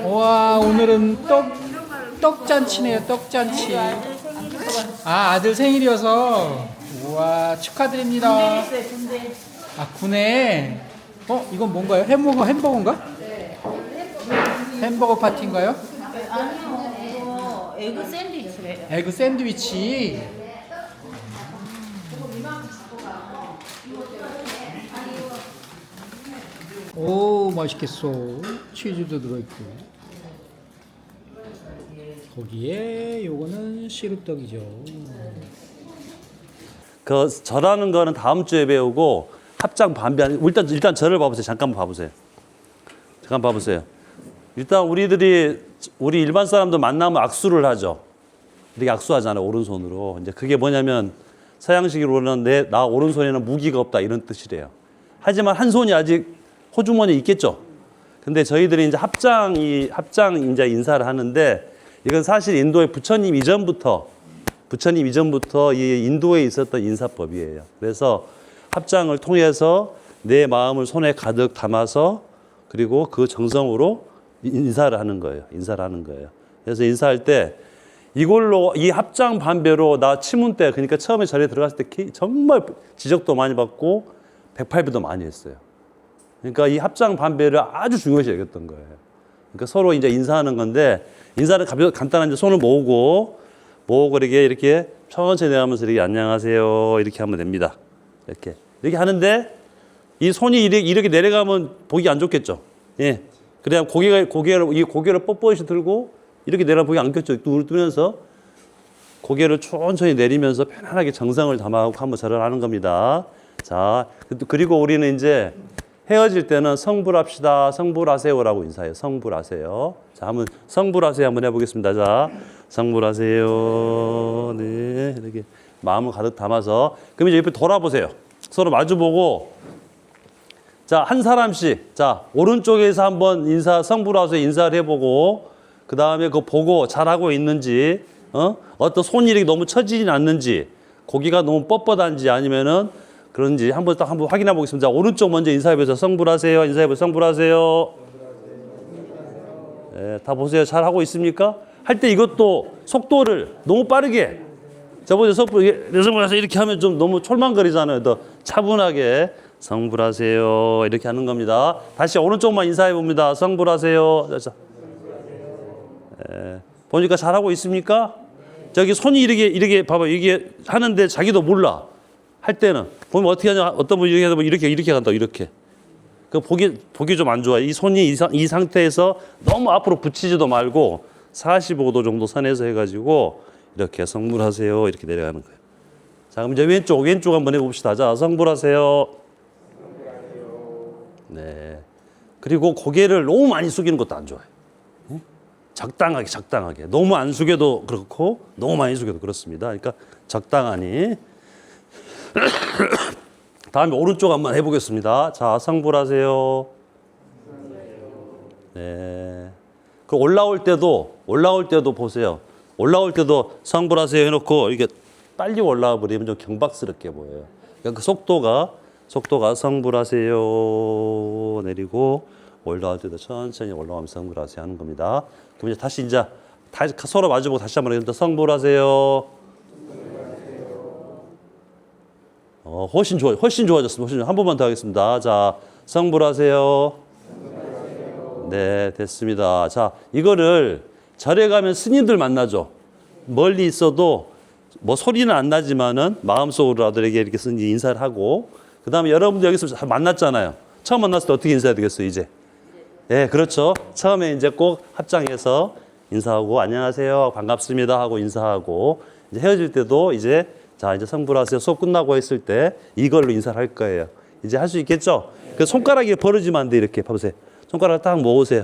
와, 오늘은 떡잔치네요, 떡잔치. 아, 아들 생일이어서. 우와, 축하드립니다. 아, 군에. 이건 뭔가요? 햄버거인가? 햄버거 파티인가요? 아니요, 이거 에그 샌드위치래요. 에그 샌드위치. 오, 맛있겠어. 치즈도 들어있고. 거기에 요거는 시루떡이죠. 그 절하는 거는 다음 주에 배우고 합장 반배 일단 절을 봐보세요. 잠깐만 봐보세요. 잠깐 봐보세요. 일단 우리 일반 사람들 만나면 악수를 하죠. 이렇게 악수하잖아요. 오른손으로. 이제 그게 뭐냐면 서양식으로는 나 오른손에는 무기가 없다 이런 뜻이래요. 하지만 한 손이 아직 호주머니에 있겠죠. 근데 저희들이 이제 합장 이제 인사를 하는데 이건 사실 인도의 부처님 이전부터 이 인도에 있었던 인사법이에요. 그래서 합장을 통해서 내 마음을 손에 가득 담아서 그리고 그 정성으로 인사를 하는 거예요. 그래서 인사할 때 이걸로 이 합장 반배로 나 치문 때 그러니까 처음에 절에 들어갔을 때 정말 지적도 많이 받고 백팔배도 많이 했어요. 그러니까 이 합장 반배를 아주 중요시 여겼던 거예요. 그러니까 서로 이제 인사하는 건데 인사는 간단한 손을 모으고 이렇게 천천히 내가면서 이렇게 안녕하세요 이렇게 하면 됩니다. 이렇게 하는데 이 손이 이렇게 내려가면 보기 안 좋겠죠. 예. 그냥 고개를 뻣뻣이 들고 이렇게 내려가면 보기 안 좋겠죠. 눈을 뜨면서 고개를 천천히 내리면서 편안하게 정성을 담아가고 한번 절을 하는 겁니다. 자, 그리고 우리는 이제 헤어질 때는 성불합시다. 성불하세요라고 인사해요. 성불하세요. 자, 한번 성불하세요 한번 해보겠습니다. 자, 성불하세요. 네, 이렇게 마음을 가득 담아서 그럼 이제 옆에 돌아보세요. 서로 마주보고 자, 한 사람씩 자 오른쪽에서 한번 성불하세요 인사를 해보고 그 다음에 그거 보고 잘하고 있는지 어떤 손이 이렇게 너무 처지진 않는지 고기가 너무 뻣뻣한지 아니면은 그런지 한번 확인해 보겠습니다. 자, 오른쪽 먼저 인사해보세요. 성불하세요. 인사해보세요. 성불하세요. 네, 다 보세요. 잘 하고 있습니까? 할 때 이것도 속도를 너무 빠르게 자 보세요. 성불하세요 이렇게 하면 좀 너무 촐망거리잖아요. 더 차분하게 성불하세요 이렇게 하는 겁니다. 다시 오른쪽만 인사해 봅니다. 성불하세요. 자, 네, 보니까 잘 하고 있습니까? 저기 손이 이렇게 봐봐 이게 하는데 자기도 몰라. 할 때는 보면 어떻게 하냐 어떤 분이 이렇게 간다 이렇게 그 보기 좀 안 좋아. 이 손이 이 상태에서 너무 앞으로 붙이지도 말고 45도 정도 선에서 해가지고 이렇게 성불하세요 이렇게 내려가는 거예요. 자, 그럼 이제 왼쪽 한번 해봅시다. 자, 성불하세요. 네. 그리고 고개를 너무 많이 숙이는 것도 안 좋아요. 적당하게 너무 안 숙여도 그렇고 너무 많이 숙여도 그렇습니다. 그러니까 적당하니. 다음에 오른쪽 한번 해보겠습니다. 자, 성불하세요. 네. 그 올라올 때도 보세요. 올라올 때도 성불하세요 해놓고 이렇게 빨리 올라와 버리면 좀 경박스럽게 보여요. 그러니까 그 속도가 성불하세요 내리고 올라올 때도 천천히 올라가면서 성불하세요 하는 겁니다. 그럼 이제 다시 서로 마주보고 다시 한번 해봅니다. 성불하세요. 훨씬 좋아졌습니다. 한 번만 더 하겠습니다. 자, 성불하세요. 네, 됐습니다. 자, 이거를 절에 가면 스님들 만나죠. 멀리 있어도 뭐 소리는 안 나지만은 마음속으로라도 이렇게 인사를 하고 그 다음에 여러분들 여기서 만났잖아요. 처음 만났을 때 어떻게 인사해야 되겠어요, 이제? 네, 그렇죠. 처음에 이제 꼭 합장해서 인사하고 안녕하세요, 반갑습니다 하고 인사하고 이제 헤어질 때도 이제 성불하세요. 수업 끝나고 했을 때 이걸로 인사를 할 거예요. 이제 할 수 있겠죠? 그 손가락이 벌어지면 안 돼. 이렇게 봐보세요. 손가락을 딱 모으세요.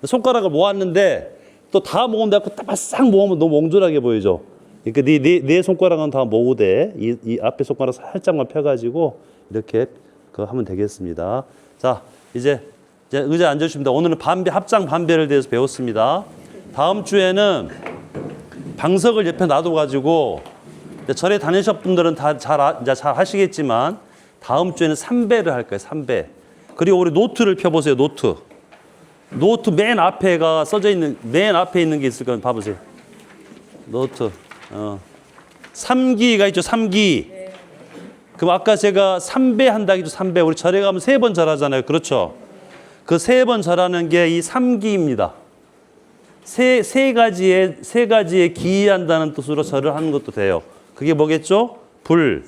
손가락을 모았는데 또 다 모은다고 딱 바싹 모으면 너무 옹졸하게 보이죠? 그러니까 네 손가락은 다 모으되 이 앞에 손가락 살짝만 펴가지고 이렇게 하면 되겠습니다. 자, 이제 의자에 앉으십니다. 오늘은 합장 반배를 대해서 배웠습니다. 다음 주에는 방석을 옆에 놔둬가지고 절에 다니셨 분들은 다 잘 하시겠지만 다음 주에는 3배를 할 거예요. 3배. 그리고 우리 노트를 펴보세요. 노트. 노트 맨 앞에가 써져 있는, 맨 앞에 있는 게 있을 거예요. 봐보세요. 노트. 3기가 있죠, 3기. 그럼 아까 제가 3배 한다 했죠, 3배. 우리 절에 가면 3번 절하잖아요. 그렇죠? 그 3번 절하는 게 이 3기입니다. 세 가지에 기이한다는 뜻으로 절을 하는 것도 돼요. 그게 뭐겠죠? 불,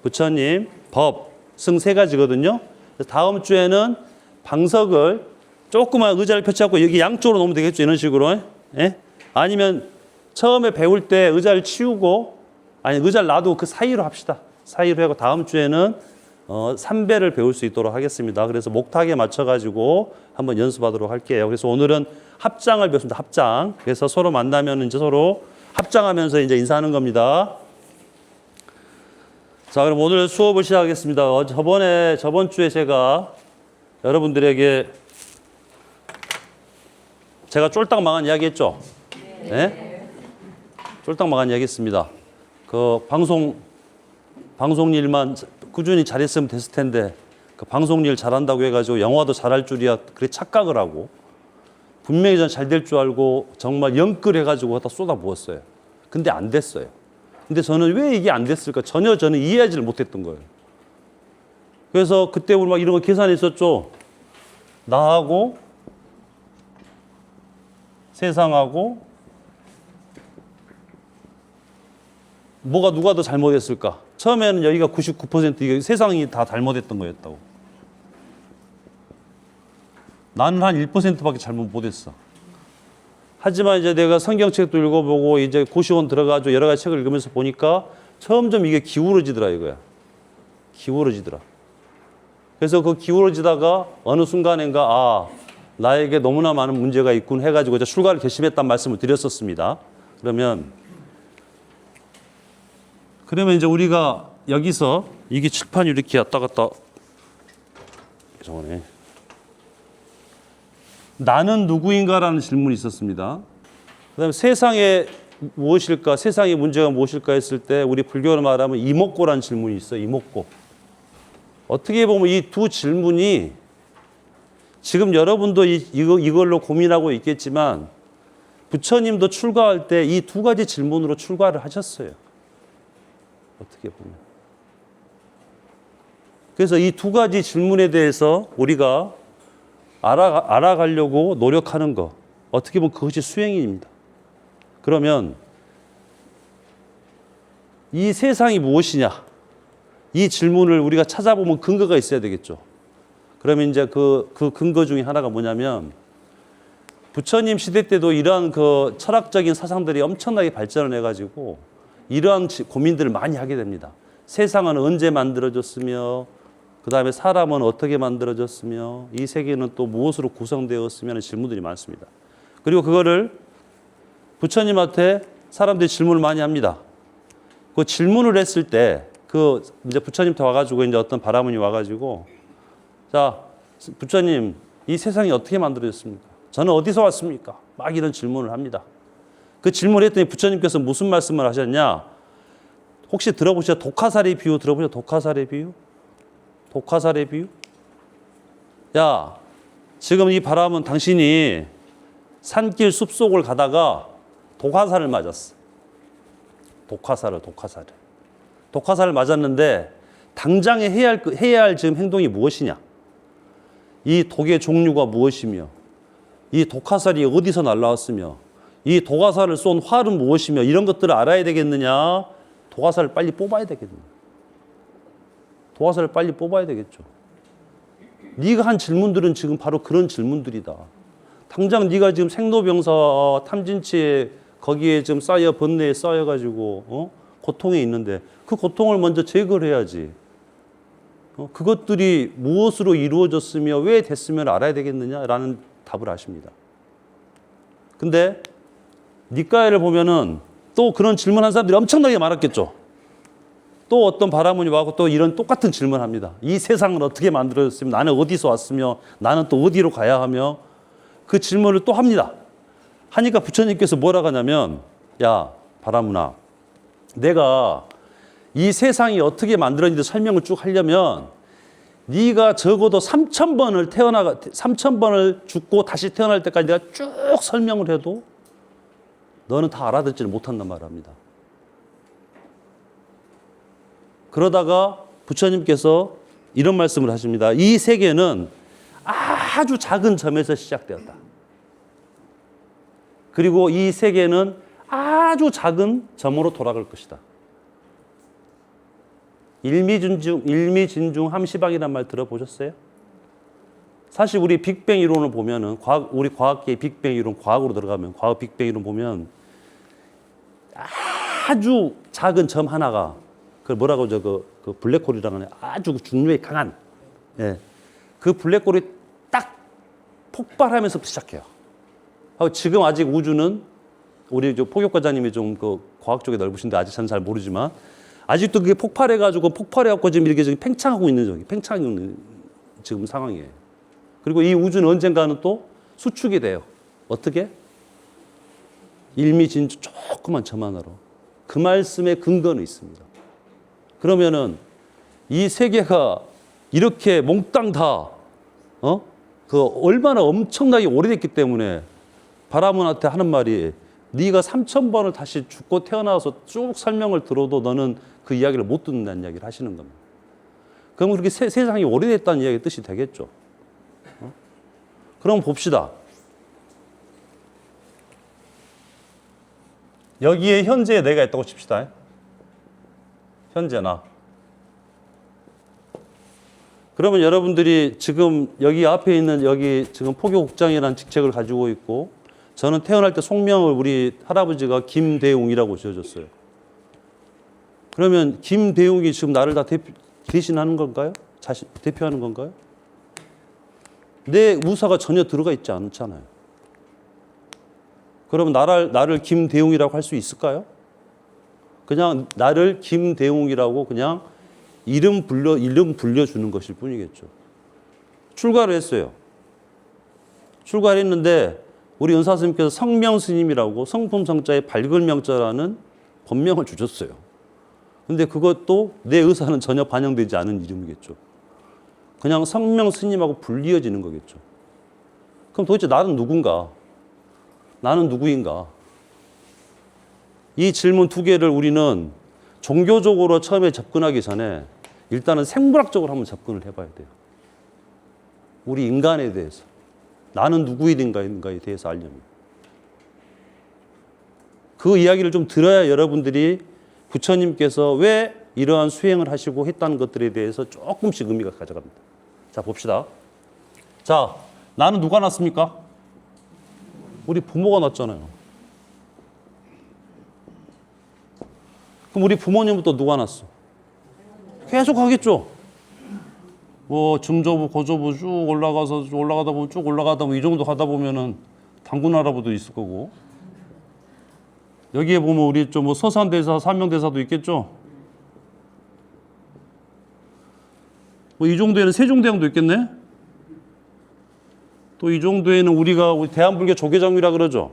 부처님, 법, 승 3가지거든요. 다음 주에는 방석을 조그만 의자를 펼쳐갖고 여기 양쪽으로 놓으면 되겠죠. 이런 식으로. 예? 아니면 처음에 배울 때 의자를 치우고, 아니, 의자를 놔두고 그 사이로 합시다. 사이로 하고 다음 주에는 3배를 배울 수 있도록 하겠습니다. 그래서 목탁에 맞춰가지고 한번 연습하도록 할게요. 그래서 오늘은 합장을 배웠습니다. 합장. 그래서 서로 만나면 이제 서로 합장하면서 이제 인사하는 겁니다. 자, 그럼 오늘 수업을 시작하겠습니다. 저번 주에 제가 여러분들에게 제가 쫄딱 망한 이야기 했죠? 네? 쫄딱 망한 이야기 했습니다. 그 방송 일만 꾸준히 잘했으면 됐을 텐데, 그 방송 일 잘한다고 해가지고 영화도 잘할 줄이야. 그래 착각을 하고, 분명히 전 잘 될 줄 알고 정말 영끌해가지고 갖다 쏟아부었어요. 근데 안 됐어요. 근데 저는 왜 이게 안 됐을까? 전혀 저는 이해하지를 못했던 거예요. 그래서 그때 우리 막 이런 거 계산했었죠. 나하고 세상하고 뭐가 누가 더 잘못했을까? 처음에는 여기가 99% 이게 세상이 다 잘못했던 거였다고. 나는 한 1%밖에 잘못 못했어. 하지만 이제 내가 성경책도 읽어보고 이제 고시원 들어가지고 여러 가지 책을 읽으면서 보니까 점점 이게 기울어지더라 이거야. 기울어지더라. 그래서 그 기울어지다가 어느 순간인가 나에게 너무나 많은 문제가 있군 해가지고 이제 출가를 결심했단 말씀을 드렸었습니다. 그러면 이제 우리가 여기서 이게 칠판이 이렇게 왔다 갔다 저거네. 나는 누구인가라는 질문이 있었습니다. 그다음에 세상에 무엇일까, 세상의 문제가 무엇일까 했을 때 우리 불교로 말하면 이목고라는 질문이 있어요. 이목고. 어떻게 보면 이 두 질문이 지금 여러분도 이걸로 고민하고 있겠지만 부처님도 출가할 때 이 두 가지 질문으로 출가를 하셨어요. 어떻게 보면. 그래서 이 두 가지 질문에 대해서 우리가 알아가려고 노력하는 거, 어떻게 보면 그것이 수행입니다. 그러면 이 세상이 무엇이냐? 이 질문을 우리가 찾아보면 근거가 있어야 되겠죠. 그러면 이제 그 근거 중에 하나가 뭐냐면 부처님 시대 때도 이러한 그 철학적인 사상들이 엄청나게 발전을 해가지고 이러한 고민들을 많이 하게 됩니다. 세상은 언제 만들어졌으며 그 다음에 사람은 어떻게 만들어졌으며 이 세계는 또 무엇으로 구성되었으며 하는 질문들이 많습니다. 그리고 그거를 부처님한테 사람들이 질문을 많이 합니다. 그 질문을 했을 때 그 이제 부처님한테 와가지고 이제 어떤 바라문이 와가지고 자 부처님 이 세상이 어떻게 만들어졌습니까? 저는 어디서 왔습니까? 막 이런 질문을 합니다. 그 질문을 했더니 부처님께서 무슨 말씀을 하셨냐? 혹시 들어보셨죠? 독화살의 비유 들어보셨죠? 독화살의 비유? 독화살의 비유? 야, 지금 이 바람은 당신이 산길 숲속을 가다가 독화살을 맞았어. 독화살을 맞았는데 당장에 해야 할 지금 행동이 무엇이냐? 이 독의 종류가 무엇이며 이 독화살이 어디서 날라왔으며 이 독화살을 쏜 활은 무엇이며 이런 것들을 알아야 되겠느냐? 독화살을 빨리 뽑아야 되겠느냐? 독화살을 빨리 뽑아야 되겠죠. 네가 한 질문들은 지금 바로 그런 질문들이다. 당장 네가 지금 생로병사 탐진치에 거기에 좀 번뇌에 쌓여가지고 고통에 있는데 그 고통을 먼저 제거를 해야지. 그것들이 무엇으로 이루어졌으며 왜 됐으면 알아야 되겠느냐라는 답을 하십니다. 근데 니까야를 보면은 또 그런 질문한 사람들이 엄청나게 많았겠죠. 또 어떤 바라문이 와고 또 이런 똑같은 질문합니다. 이 세상은 어떻게 만들어졌으며 나는 어디서 왔으며 나는 또 어디로 가야 하며 그 질문을 또 합니다. 하니까 부처님께서 뭐라고 하냐면 야 바라문아 내가 이 세상이 어떻게 만들어진지 설명을 쭉 하려면 네가 적어도 3,000번을 죽고 다시 태어날 때까지 내가 쭉 설명을 해도 너는 다 알아듣지를 못한단 말합니다. 그러다가 부처님께서 이런 말씀을 하십니다. 이 세계는 아주 작은 점에서 시작되었다. 그리고 이 세계는 아주 작은 점으로 돌아갈 것이다. 일미진중 함시방이라는 말 들어보셨어요? 사실 우리 빅뱅 이론을 보면은 우리 과학계의 빅뱅 이론, 과학으로 들어가면 과학 빅뱅 이론 보면 아주 작은 점 하나가 그 뭐라고 하죠? 그 블랙홀이라고 하는 아주 중력이 강한 그 블랙홀이 딱 폭발하면서 시작해요. 지금 아직 우주는 우리 포교과장님이 좀 그 과학 쪽에 넓으신데 아직 저는 잘 모르지만 아직도 그게 폭발해갖고 지금 이렇게 팽창하고 있는 지금 상황이에요. 그리고 이 우주는 언젠가는 또 수축이 돼요. 어떻게? 일미진주 조그만 점 하나로. 그 말씀에 근거는 있습니다. 그러면은 이 세계가 이렇게 몽땅 다 그 얼마나 엄청나게 오래됐기 때문에 바라문한테 하는 말이 네가 3,000번을 다시 죽고 태어나서 쭉 설명을 들어도 너는 그 이야기를 못 듣는다는 이야기를 하시는 겁니다. 그럼 그렇게 세상이 오래됐다는 이야기 뜻이 되겠죠. 그럼 봅시다. 여기에 현재에 내가 있다고 칩시다. 현재 나. 그러면 여러분들이 지금 여기 앞에 있는 여기 지금 포교국장이라는 직책을 가지고 있고 저는 태어날 때 속명을 우리 할아버지가 김대웅이라고 지어줬어요. 그러면 김대웅이 지금 나를 다 대신하는 건가요? 대표하는 건가요? 내 우사가 전혀 들어가 있지 않잖아요. 그러면 나를 김대웅이라고 할 수 있을까요? 그냥 나를 김대웅이라고 그냥 이름 불려주는 것일 뿐이겠죠. 출가를 했어요. 출가를 했는데 우리 은사 스님께서 성명 스님이라고 성품 성자의 밝은 명자라는 법명을 주셨어요. 근데 그것도 내 의사는 전혀 반영되지 않은 이름이겠죠. 그냥 성명 스님하고 불리어지는 거겠죠. 그럼 도대체 나는 누군가? 나는 누구인가? 이 질문 두 개를 우리는 종교적으로 처음에 접근하기 전에 일단은 생물학적으로 한번 접근을 해봐야 돼요. 우리 인간에 대해서. 나는 누구인가에 대해서 알려면. 그 이야기를 좀 들어야 여러분들이 부처님께서 왜 이러한 수행을 하시고 했다는 것들에 대해서 조금씩 의미가 가져갑니다. 자, 봅시다. 자, 나는 누가 낳습니까? 우리 부모가 낳았잖아요. 그럼 우리 부모님부터 누가 낳았어? 계속 하겠죠. 뭐 중조부, 고조부 쭉 올라가다 보면 이 정도 가다 보면은 당군 할아버지도 있을 거고. 여기에 보면 우리 좀 뭐 서산대사, 사명대사도 있겠죠. 뭐 이 정도에는 세종대왕도 있겠네. 또 이 정도에는 우리 대한불교 조계종이라 그러죠.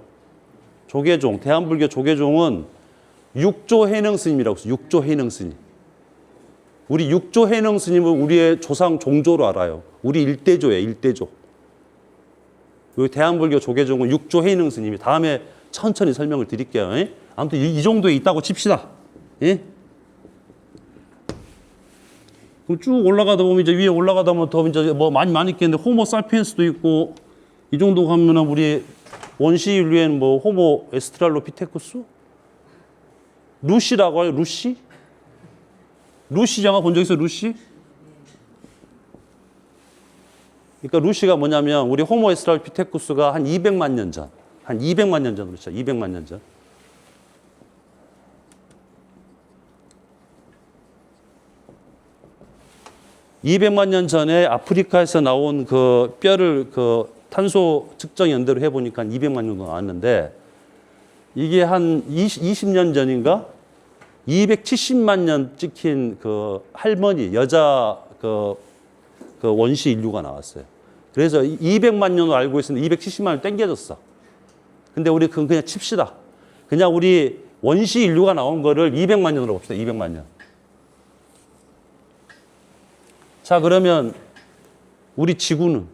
조계종, 대한불교 조계종은 육조 해능 스님이라고 했어요. 육조 해능 스님. 우리 육조 해능 스님은 우리의 조상 종조로 알아요. 우리 일대조예요. 일대조. 여기 대한불교 조계종은 육조 해능 스님이 다음에 천천히 설명을 드릴게요. 아무튼 이 정도에 있다고 칩시다. 예? 그럼 쭉 올라가다 보면 이제 위에 올라가다 보면 더 이제 뭐 많이 있겠는데 호모 살피엔스도 있고 이 정도 가면은 우리 원시 인류에는 뭐 호모 에스트랄로피테쿠스? 루시라고 해요. 루시? 루시 영화 본 적 있어요? 루시? 그러니까 루시가 뭐냐면 우리 호모 에스트랄로피테쿠스가 한 200만 년 전. 한 200만 년 전으로 쳐. 200만 년 전. (200만 년) 전에 아프리카에서 나온 그 뼈를 그 탄소 측정 연대로 해보니까 한 200만 년 정도 나왔는데 이게 한 20년 전인가 270만 년 찍힌 그 할머니 여자 그 원시 인류가 나왔어요. 그래서 200만 년으로 알고 있었는데 270만 년 땡겨졌어. 근데 우리 그건 그냥 칩시다. 그냥 우리 원시 인류가 나온 거를 200만 년으로 봅시다. 200만 년. 자, 그러면 우리 지구는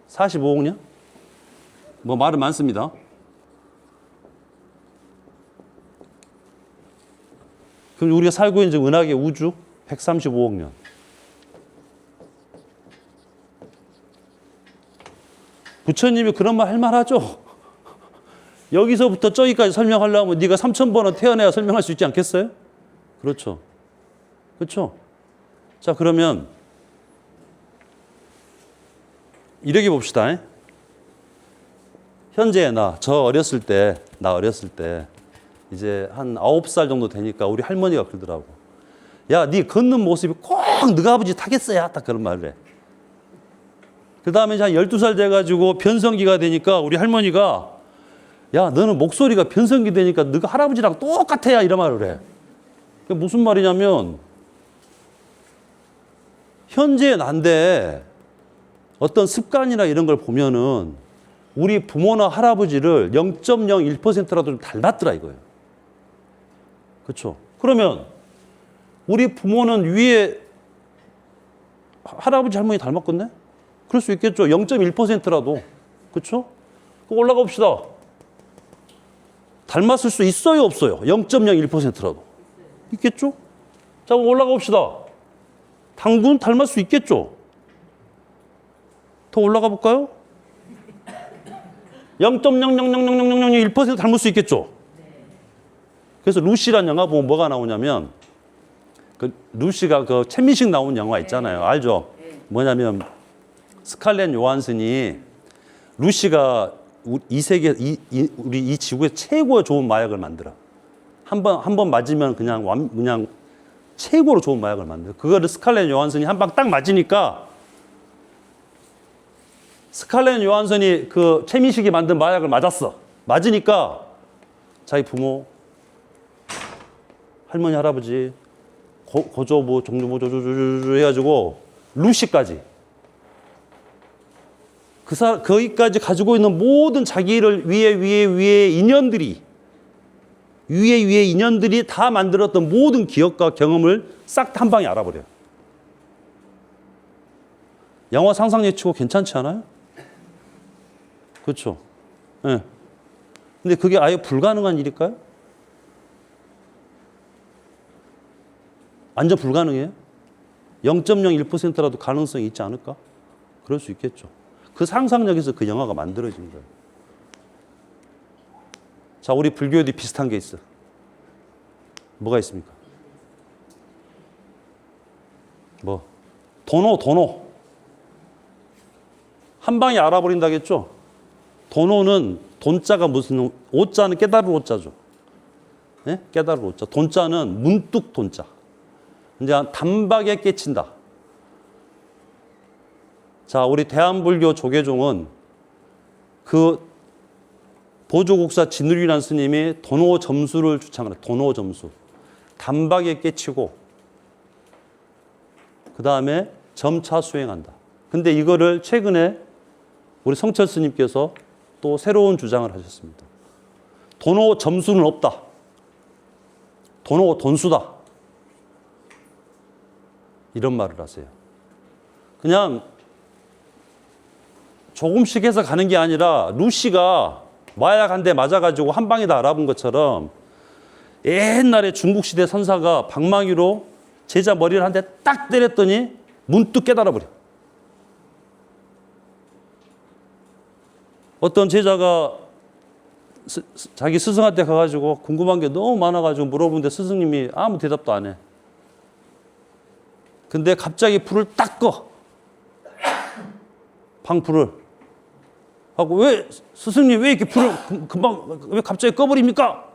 45억 년? 뭐 말은 많습니다. 그럼 우리가 살고 있는 은하계 우주 135억 년. 부처님이 그런 말 할 만하죠. 여기서부터 저기까지 설명하려면 네가 3,000번은 태어나야 설명할 수 있지 않겠어요? 그렇죠. 그렇죠. 자, 그러면 이렇게 봅시다. 현재 저 어렸을 때 이제 한 9살 정도 되니까 우리 할머니가 그러더라고. 야, 네 걷는 모습이 꼭 너가 아버지 타겠어야 딱 그런 말을 해. 그 다음에 이제 한 12살 돼가지고 변성기가 되니까 우리 할머니가 야, 너는 목소리가 변성기 되니까 너가 할아버지랑 똑같아야 이런 말을 해. 그게 무슨 말이냐면 현재 난데 어떤 습관이나 이런 걸 보면은 우리 부모나 할아버지를 0.01%라도 좀 닮았더라 이거예요. 그렇죠? 그러면 우리 부모는 위에 할아버지 할머니 닮았겠네? 그럴 수 있겠죠. 0.1%라도. 그렇죠? 그거 올라가 봅시다. 닮았을 수 있어요, 없어요? 0.01%라도. 있겠죠? 자, 올라가 봅시다. 당군 닮을 수 있겠죠? 더 올라가 볼까요? 0.0000001% 닮을 수 있겠죠? 그래서 루시란 영화 보면 뭐가 나오냐면 그 루시가 그 최민식 나온 영화 있잖아요. 알죠? 뭐냐면 스칼렛 요한슨이 루시가 이 세계 우리 이 지구에 최고의 좋은 마약을 만들어. 한 번 맞으면 그냥 최고로 좋은 마약을 만들어. 그거를 스칼렛 요한슨이 한 방 딱 맞으니까 스칼렛 요한슨이 그 최민식이 만든 마약을 맞았어. 맞으니까 자기 부모, 할머니, 할아버지, 고조부, 종조부, 조조조조 해가지고 루시까지 거기까지 가지고 있는 모든 자기를 위에 인연들이 위에 인연들이 다 만들었던 모든 기억과 경험을 싹 다 한 방에 알아버려요. 영화 상상력 치고 괜찮지 않아요? 그렇죠. 네. 근데 그게 아예 불가능한 일일까요? 완전 불가능해요? 0.01%라도 가능성이 있지 않을까? 그럴 수 있겠죠. 그 상상력에서 그 영화가 만들어진 거예요. 자, 우리 불교에도 비슷한 게 있어. 뭐가 있습니까? 뭐? 도노. 한 방에 알아버린다겠죠? 도노는 돈자가 무슨, 오자는 깨달을 오자죠. 네? 깨달을 오자. 돈자는 문득 돈자. 이제 단박에 깨친다. 자, 우리 대한불교 조계종은 그 보조국사 진루이라는 스님이 도노 점수를 주창을 해요. 도노 점수. 단박에 깨치고 그 다음에 점차 수행한다. 근데 이거를 최근에 우리 성철 스님께서 또 새로운 주장을 하셨습니다. 도노 점수는 없다. 도노 돈수다. 이런 말을 하세요. 그냥 조금씩 해서 가는 게 아니라 루시가 마약 한 대 맞아가지고 한 방에 다 알아본 것처럼 옛날에 중국 시대 선사가 방망이로 제자 머리를 한 대 딱 때렸더니 문득 깨달아버려. 어떤 제자가 자기 스승한테 가가지고 궁금한 게 너무 많아가지고 물어보는데 스승님이 아무 대답도 안 해. 근데 갑자기 불을 딱 꺼. 방불을. 하고 왜 스승님 왜 이렇게 불을 금방 왜 갑자기 꺼버립니까?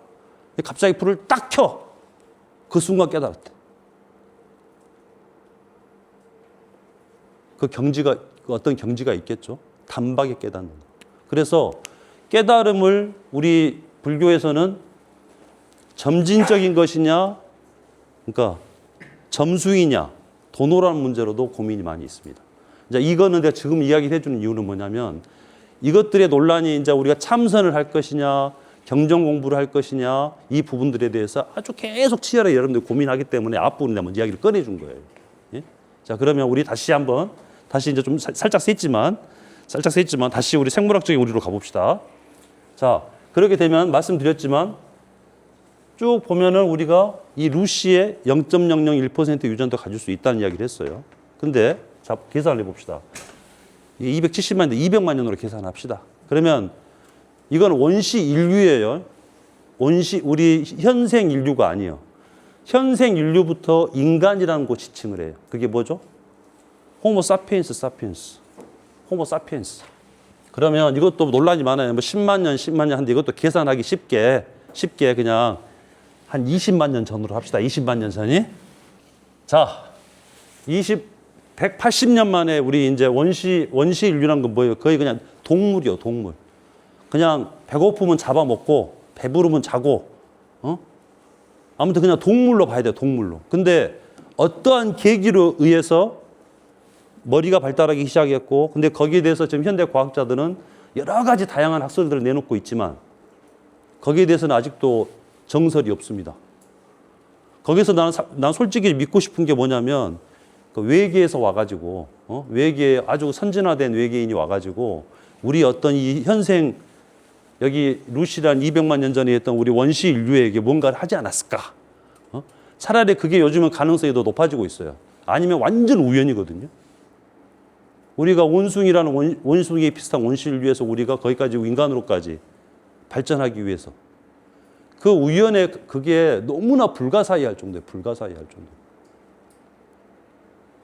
갑자기 불을 딱 켜. 그 순간 깨달았대. 그 경지가 어떤 경지가 있겠죠. 단박에 깨닫는 거. 그래서 깨달음을 우리 불교에서는 점진적인 것이냐, 그러니까 점수이냐, 도노라는 문제로도 고민이 많이 있습니다. 이제 이거는 내가 지금 이야기해 주는 이유는 뭐냐면 이것들의 논란이 이제 우리가 참선을 할 것이냐, 경전 공부를 할 것이냐, 이 부분들에 대해서 아주 계속 치열하게 여러분들 고민하기 때문에 앞부분에 한번 이야기를 꺼내준 거예요. 자, 그러면 우리 다시 이제 좀 살짝 셌지만 다시 우리 생물학적인 우리로 가봅시다. 자, 그렇게 되면 말씀드렸지만 쭉 보면은 우리가 이 루시의 0.001% 유전도 가질 수 있다는 이야기를 했어요. 근데 자, 계산을 해봅시다. 270만 년, 200만 년으로 계산합시다. 그러면 이건 원시 인류예요. 우리 현생 인류가 아니에요. 현생 인류부터 인간이라는 거 지칭을 해요. 그게 뭐죠? 호모 사피엔스. 호모 사피엔스. 그러면 이것도 논란이 많아요. 뭐 10만 년 한데 이것도 계산하기 쉽게 그냥 한 20만 년 전으로 합시다. 20만 년 전이. 자, 180년 만에 우리 이제 원시 인류란 건 뭐예요? 거의 그냥 동물이요, 동물. 그냥 배고프면 잡아먹고 배부르면 자고, 아무튼 그냥 동물로 봐야 돼요, 동물로. 근데 어떠한 계기로 의해서 머리가 발달하기 시작했고, 근데 거기에 대해서 지금 현대 과학자들은 여러 가지 다양한 학설들을 내놓고 있지만 거기에 대해서는 아직도 정설이 없습니다. 거기서 난 솔직히 믿고 싶은 게 뭐냐면 그 외계에서 와가지고 외계 아주 선진화된 외계인이 와가지고 우리 어떤 이 현생 여기 루시란 200만 년 전에 했던 우리 원시 인류에게 뭔가를 하지 않았을까? 차라리 그게 요즘은 가능성이 더 높아지고 있어요. 아니면 완전 우연이거든요. 우리가 원숭이라는 원숭이에 비슷한 원시 인류에서 우리가 거기까지 인간으로까지 발전하기 위해서 그 우연에 그게 너무나 불가사의할 정도예요. 불가사의할 정도.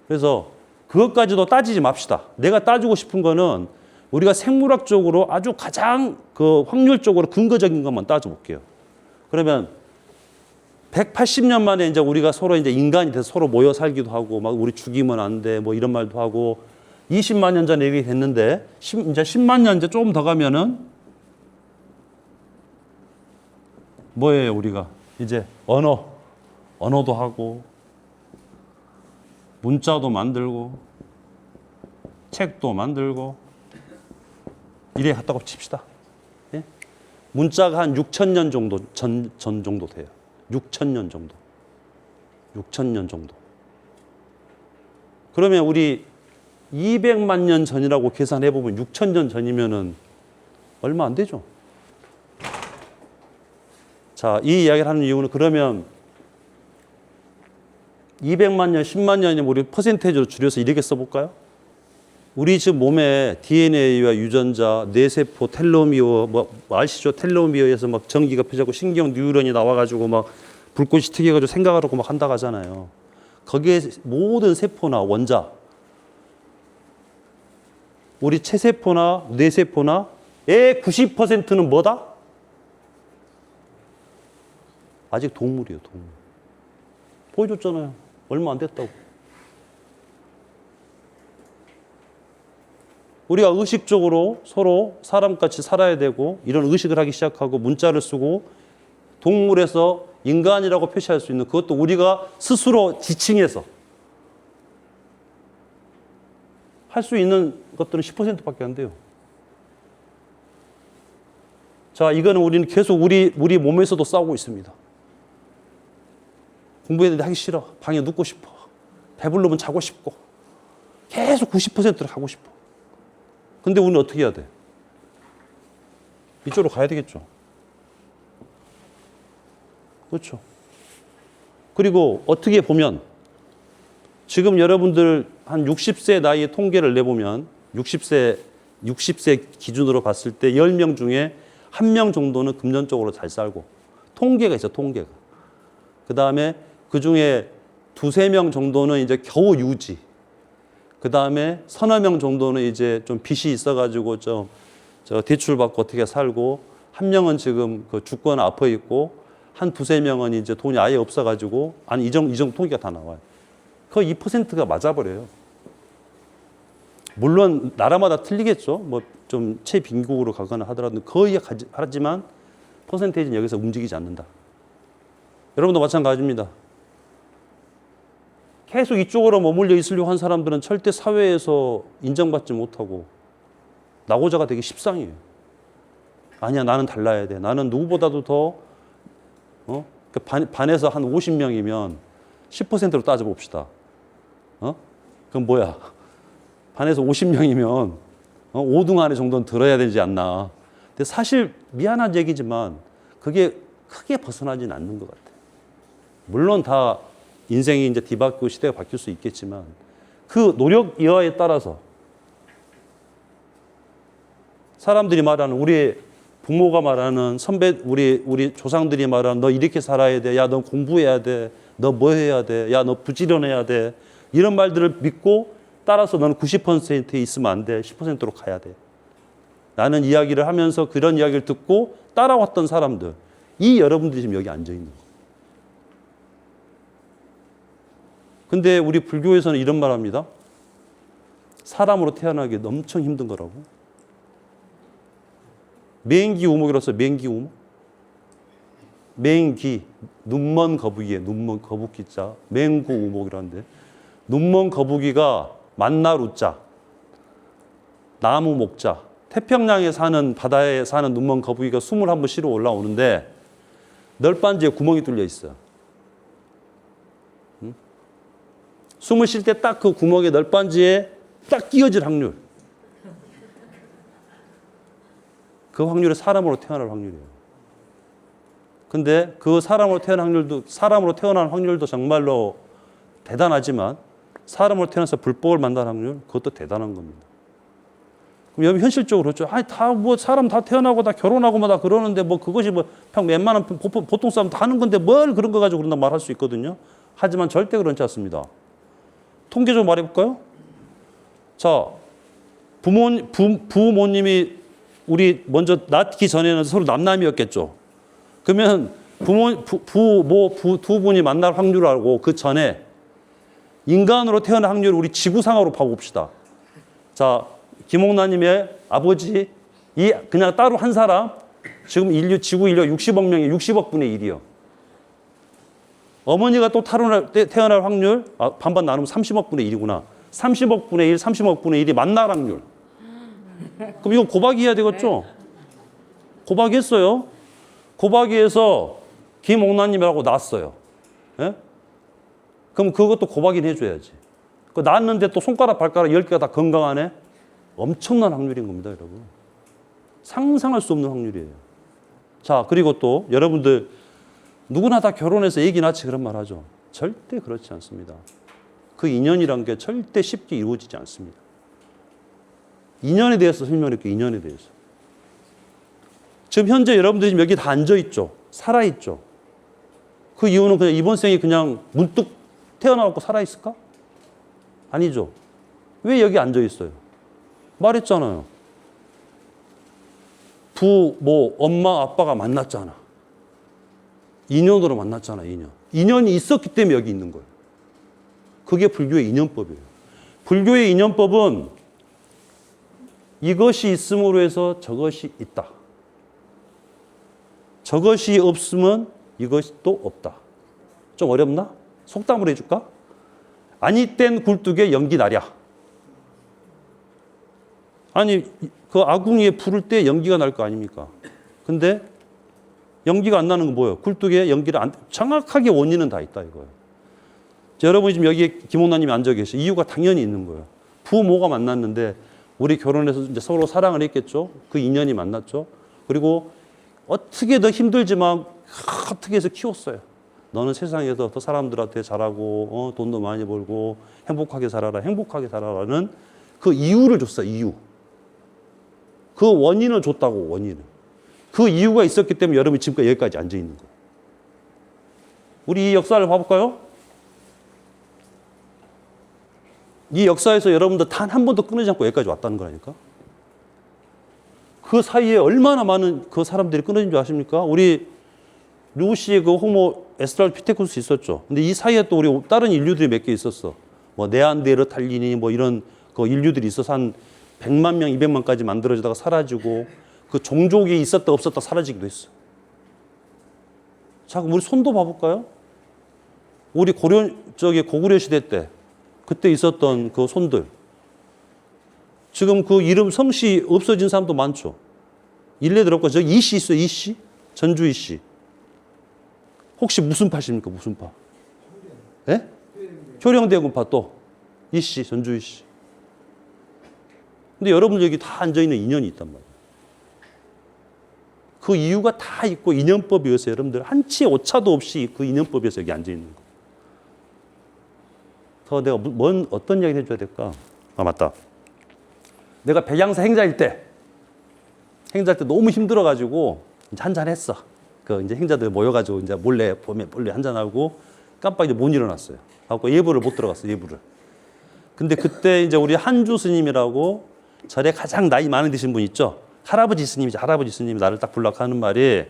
그래서 그것까지도 따지지 맙시다. 내가 따지고 싶은 거는 우리가 생물학적으로 아주 가장 그 확률적으로 근거적인 것만 따져볼게요. 그러면 180년 만에 이제 우리가 서로 이제 인간이 돼서 서로 모여 살기도 하고 막 우리 죽이면 안 돼 뭐 이런 말도 하고 20만 년 전에 얘기 됐는데 이제 10만 년 이제 조금 더 가면은 뭐예요, 우리가? 이제 언어도 하고 문자도 만들고 책도 만들고 이래 갔다고 칩시다. 예? 문자가 한 6,000년 정도 전 정도 돼요. 6,000년 정도. 6,000년 정도. 그러면 우리 200만 년 전이라고 계산해 보면 6,000년 전이면은 얼마 안 되죠. 자, 이 이야기를 하는 이유는 그러면 200만 년, 10만 년이면 우리 퍼센테이지로 줄여서 이렇게 써볼까요? 우리 지금 몸에 DNA와 유전자, 뇌세포, 텔로미어, 뭐 아시죠? 텔로미어에서 막 전기가 펴지고 신경 뉴런이 나와가지고 막 불꽃이 튀겨가지고 생각하라고 막 한다고 하잖아요. 거기에 모든 세포나 원자, 우리 체세포나 뇌세포나 의 90%는 뭐다? 아직 동물이에요, 동물. 보여줬잖아요. 얼마 안 됐다고. 우리가 의식적으로 서로 사람같이 살아야 되고 이런 의식을 하기 시작하고 문자를 쓰고 동물에서 인간이라고 표시할 수 있는 그것도 우리가 스스로 지칭해서 할 수 있는 것들은 10%밖에 안 돼요. 자, 이거는 우리는 계속 우리 몸에서도 싸우고 있습니다. 공부했는데 하기 싫어. 방에 눕고 싶어. 배부르면 자고 싶고. 계속 90%를 가고 싶어. 근데 우리는 어떻게 해야 돼? 이쪽으로 가야 되겠죠. 그렇죠. 그리고 어떻게 보면 지금 여러분들 한 60세 나이에 통계를 내보면 60세 기준으로 봤을 때 10명 중에 1명 정도는 금전적으로 잘 살고 통계가 있어, 통계가. 그 다음에 그 중에 2-3명 정도는 이제 겨우 유지. 그 다음에 3-4명 정도는 이제 좀 빚이 있어가지고 좀 대출 받고 어떻게 살고, 1명은 지금 그 죽거나 아파 있고, 한 2-3명은 이제 돈이 아예 없어가지고, 아니, 이 정도 통계가 다 나와요. 거의 2%가 맞아버려요. 물론, 나라마다 틀리겠죠. 뭐 좀 최빈국으로 가거나 하더라도 거의 하지만 퍼센테이지는 여기서 움직이지 않는다. 여러분도 마찬가지입니다. 계속 이쪽으로 머물러 있으려고 한 사람들은 절대 사회에서 인정받지 못하고 낙오자가 되기 십상이에요. 아니야, 나는 달라야 돼. 나는 누구보다도 더 반에서 한 50명이면 10%로 따져봅시다. 그럼 뭐야? 반에서 50명이면 5등 안에 정도는 들어야 되지 않나. 근데 사실 미안한 얘기지만 그게 크게 벗어나지는 않는 것 같아요. 물론 다 인생이 이제 뒤바뀌고 시대가 바뀔 수 있겠지만 그 노력 여하에 따라서 사람들이 말하는 우리 부모가 말하는 선배 우리 조상들이 말하는 너 이렇게 살아야 돼. 야, 너 공부해야 돼. 너 뭐 해야 돼. 야, 너 부지런해야 돼. 이런 말들을 믿고 따라서 너는 90%에 있으면 안 돼. 10%로 가야 돼. 라는 이야기를 하면서 그런 이야기를 듣고 따라왔던 사람들. 이 여러분들이 지금 여기 앉아 있는 거예요. 근데 우리 불교에서는 이런 말 합니다. 사람으로 태어나기 엄청 힘든 거라고. 맹기 우목이라서 맹기 우목? 맹기, 눈먼 거북이에 눈먼 거북기자, 맹구 우목이라는데 눈먼 거북이가 만날 우자, 나무 목자, 태평양에 사는 바다에 사는 눈먼 거북이가 숨을 한번 쉬러 올라오는데 널빤지에 구멍이 뚫려 있어요. 숨을 쉴 때 딱 그 구멍에 널빤지에 딱 끼어질 확률. 그 확률이 사람으로 태어날 확률이에요. 근데 그 사람으로 태어난 확률도 정말로 대단하지만 사람으로 태어나서 불법을 만날 확률 그것도 대단한 겁니다. 그럼 여러분 현실적으로 그렇죠. 아니 다 뭐 사람 다 태어나고 다 결혼하고 뭐 다 그러는데 뭐 그것이 뭐 웬만한 보통 사람 다 하는 건데 뭘 그런 거 가지고 그런다 말할 수 있거든요. 하지만 절대 그렇지 않습니다. 통계적으로 말해볼까요? 자, 부모님이 우리 먼저 낳기 전에는 서로 남남이었겠죠. 그러면 두 분이 만날 확률하고 그 전에 인간으로 태어날 확률을 우리 지구상으로 봐봅시다. 자, 김옥란님의 아버지, 그냥 따로 한 사람, 지금 지구 인류 60억 명이 60억 분의 1이요. 어머니가 또 태어날 확률, 반반 나누면 30억 분의 1이구나. 30억 분의 1, 30억 분의 1이 만날 확률. 그럼 이거 곱하기 해야 되겠죠? 곱하기 했어요. 곱하기해서 김옥란님이라고 낳았어요. 예? 그럼 그것도 곱하기는 해줘야지. 그 낳았는데 또 손가락, 발가락 10개가 다 건강하네? 엄청난 확률인 겁니다, 여러분. 상상할 수 없는 확률이에요. 자, 그리고 또 여러분들 누구나 다 결혼해서 애기 낳지 그런 말 하죠. 절대 그렇지 않습니다. 그 인연이란 게 절대 쉽게 이루어지지 않습니다. 인연에 대해서 설명할게요. 인연에 대해서. 지금 현재 여러분들이 지금 여기 다 앉아있죠. 살아있죠. 그 이유는 그냥 이번 생에 그냥 문득 태어나고 살아있을까? 아니죠. 왜 여기 앉아있어요? 말했잖아요. 엄마, 아빠가 만났잖아. 인연으로 만났잖아, 인연. 인연이 있었기 때문에 여기 있는 거예요. 그게 불교의 인연법이에요. 불교의 인연법은 이것이 있음으로 해서 저것이 있다. 저것이 없으면 이것이 또 없다. 좀 어렵나? 속담으로 해줄까? 아니 땐 굴뚝에 연기 나랴. 아니 그 아궁이에 불을 때 연기가 날 거 아닙니까? 근데 연기가 안 나는 건 뭐예요? 굴뚝에 연기를 정확하게 원인은 다 있다 이거예요. 여러분이 지금 여기에 김옥란님이 앉아 계시 이유가 당연히 있는 거예요. 부모가 만났는데 우리 결혼해서 이제 서로 사랑을 했겠죠. 그 인연이 만났죠. 그리고 어떻게 더 힘들지만 어떻게 해서 키웠어요. 너는 세상에서 더 사람들한테 잘하고 돈도 많이 벌고 행복하게 살아라는 그 이유를 줬어요. 이유. 그 원인을 줬다고 원인을. 그 이유가 있었기 때문에 여러분이 지금까지 여기까지 앉아 있는 거예요. 우리 이 역사를 봐볼까요? 이 역사에서 여러분들 단 한 번도 끊이지 않고 여기까지 왔다는 거라니까. 그 사이에 얼마나 많은 그 사람들이 끊어진 줄 아십니까? 우리 루시의 그 호모 에스트랄피테쿠스 있었죠. 근데 이 사이에 또 우리 다른 인류들이 몇 개 있었어. 뭐 네안데르탈린이 뭐 이런 그 인류들이 있어서 한 100만 명, 200만까지 만들어지다가 사라지고 그 종족이 있었다 없었다 사라지기도 했어. 자, 그럼 우리 손도 봐볼까요? 우리 고구려 시대 때 그때 있었던 그 손들. 지금 그 이름 성씨 없어진 사람도 많죠. 일례 들었고 저 이씨 있어요. 이씨? 전주 이씨. 혹시 무슨 파십니까? 무슨 파? 예? 효령대군파 또. 이씨, 전주희 씨. 근데 여러분들 여기 다 앉아있는 인연이 있단 말이에요. 그 이유가 다 있고 인연법이어서 여러분들 한치 오차도 없이 그 인연법에서 여기 앉아있는 거예요. 더 내가 어떤 이야기를 해줘야 될까? 아, 맞다. 내가 백양사 행자일 때 너무 힘들어가지고 이제 한잔 했어. 그 이제 행자들 모여가지고 이제 몰래 한잔하고 깜빡이 못 일어났어요. 하고 예불을 못 들어갔어, 예불을. 근데 그때 이제 우리 한주 스님이라고 절에 가장 나이 많은 드신 분 있죠? 할아버지 스님이 나를 딱 불러서 하는 말이,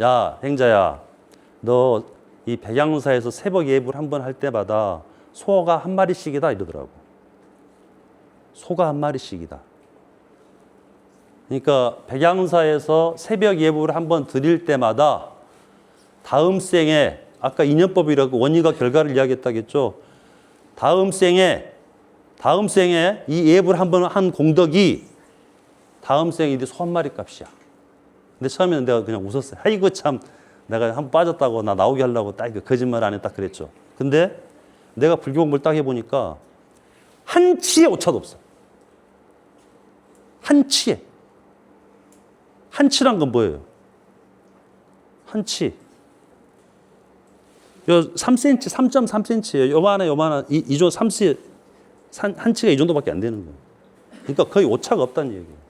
야, 행자야, 너 이 백양사에서 새벽 예불 한 번 할 때마다 소가 한 마리씩이다 이러더라고. 소가 한 마리씩이다. 그러니까 백양사에서 새벽 예불을 한 번 드릴 때마다 다음 생에, 아까 인연법이라고 원인과 결과를 이야기했다겠죠. 다음 생에 이 예불 한 번 한 공덕이 다음 생에 소 한 마리 값이야. 근데 처음에는 내가 그냥 웃었어요. 아이고 참, 내가 한 번 빠졌다고 나 나오게 하려고 딱 거짓말 안 했다 그랬죠. 근데 내가 불교 공부를 딱 해보니까 한치의 오차도 없어. 한치에. 한치란 건 뭐예요? 한치. 요 3cm, 3.3cm예요. 요만한 이조 3cm, 한치가 이 정도밖에 안 되는 거예요. 그러니까 거의 오차가 없다는 얘기예요.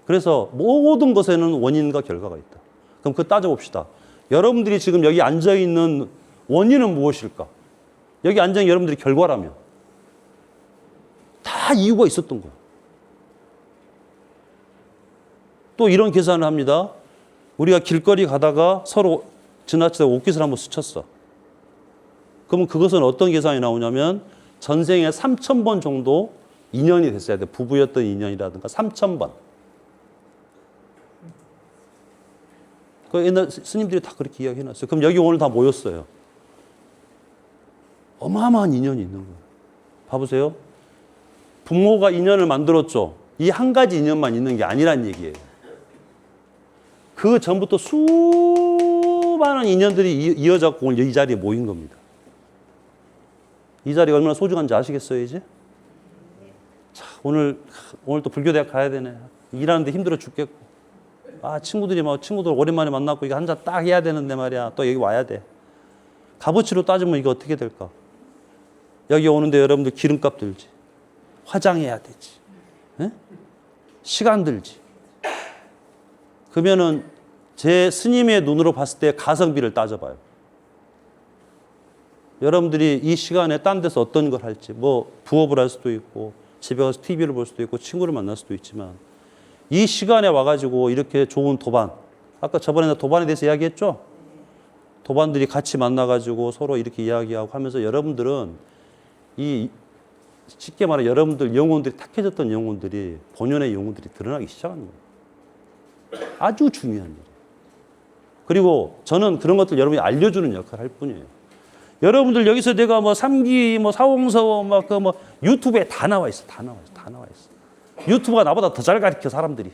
그래서 모든 것에는 원인과 결과가 있다. 그럼 그거 따져봅시다. 여러분들이 지금 여기 앉아있는 원인은 무엇일까? 여기 앉아있는 여러분들이 결과라면 다 이유가 있었던 거예요. 또 이런 계산을 합니다. 우리가 길거리 가다가 서로 지나치다가 옷깃을 한번 스쳤어. 그러면 그것은 어떤 계산이 나오냐면 전생에 3,000번 정도 인연이 됐어야 돼. 부부였던 인연이라든가 3,000번. 그 옛날 스님들이 다 그렇게 이야기해놨어요. 그럼 여기 오늘 다 모였어요. 어마어마한 인연이 있는 거예요. 봐보세요. 부모가 인연을 만들었죠. 이 한 가지 인연만 있는 게 아니란 얘기예요. 그 전부터 수많은 인연들이 이어졌고 오늘 이 자리에 모인 겁니다. 이 자리가 얼마나 소중한지 아시겠어요, 이제? 자, 오늘 또 불교대학 가야 되네. 일하는데 힘들어 죽겠고. 아, 친구들 오랜만에 만났고 이거 한 잔 딱 해야 되는데 말이야. 또 여기 와야 돼. 값어치로 따지면 이거 어떻게 될까? 여기 오는데 여러분들 기름값 들지. 화장해야 되지. 에? 시간 들지. 그러면은 제 스님의 눈으로 봤을 때 가성비를 따져봐요. 여러분들이 이 시간에 딴 데서 어떤 걸 할지, 뭐 부업을 할 수도 있고 집에 가서 TV를 볼 수도 있고 친구를 만날 수도 있지만 이 시간에 와가지고 이렇게 좋은 도반, 아까 저번에 도반에 대해서 이야기했죠? 도반들이 같이 만나가지고 서로 이렇게 이야기하고 하면서 여러분들은 쉽게 말해 여러분들 영혼들이 탁해졌던 영혼들이 본연의 영혼들이 드러나기 시작하는 거예요. 아주 중요한 일이에요. 그리고 저는 그런 것들 여러분이 알려주는 역할을 할 뿐이에요. 여러분들 여기서 내가 뭐 삼기, 뭐 사홍서, 유튜브에 다 나와 있어. 유튜브가 나보다 더 잘 가르쳐, 사람들이.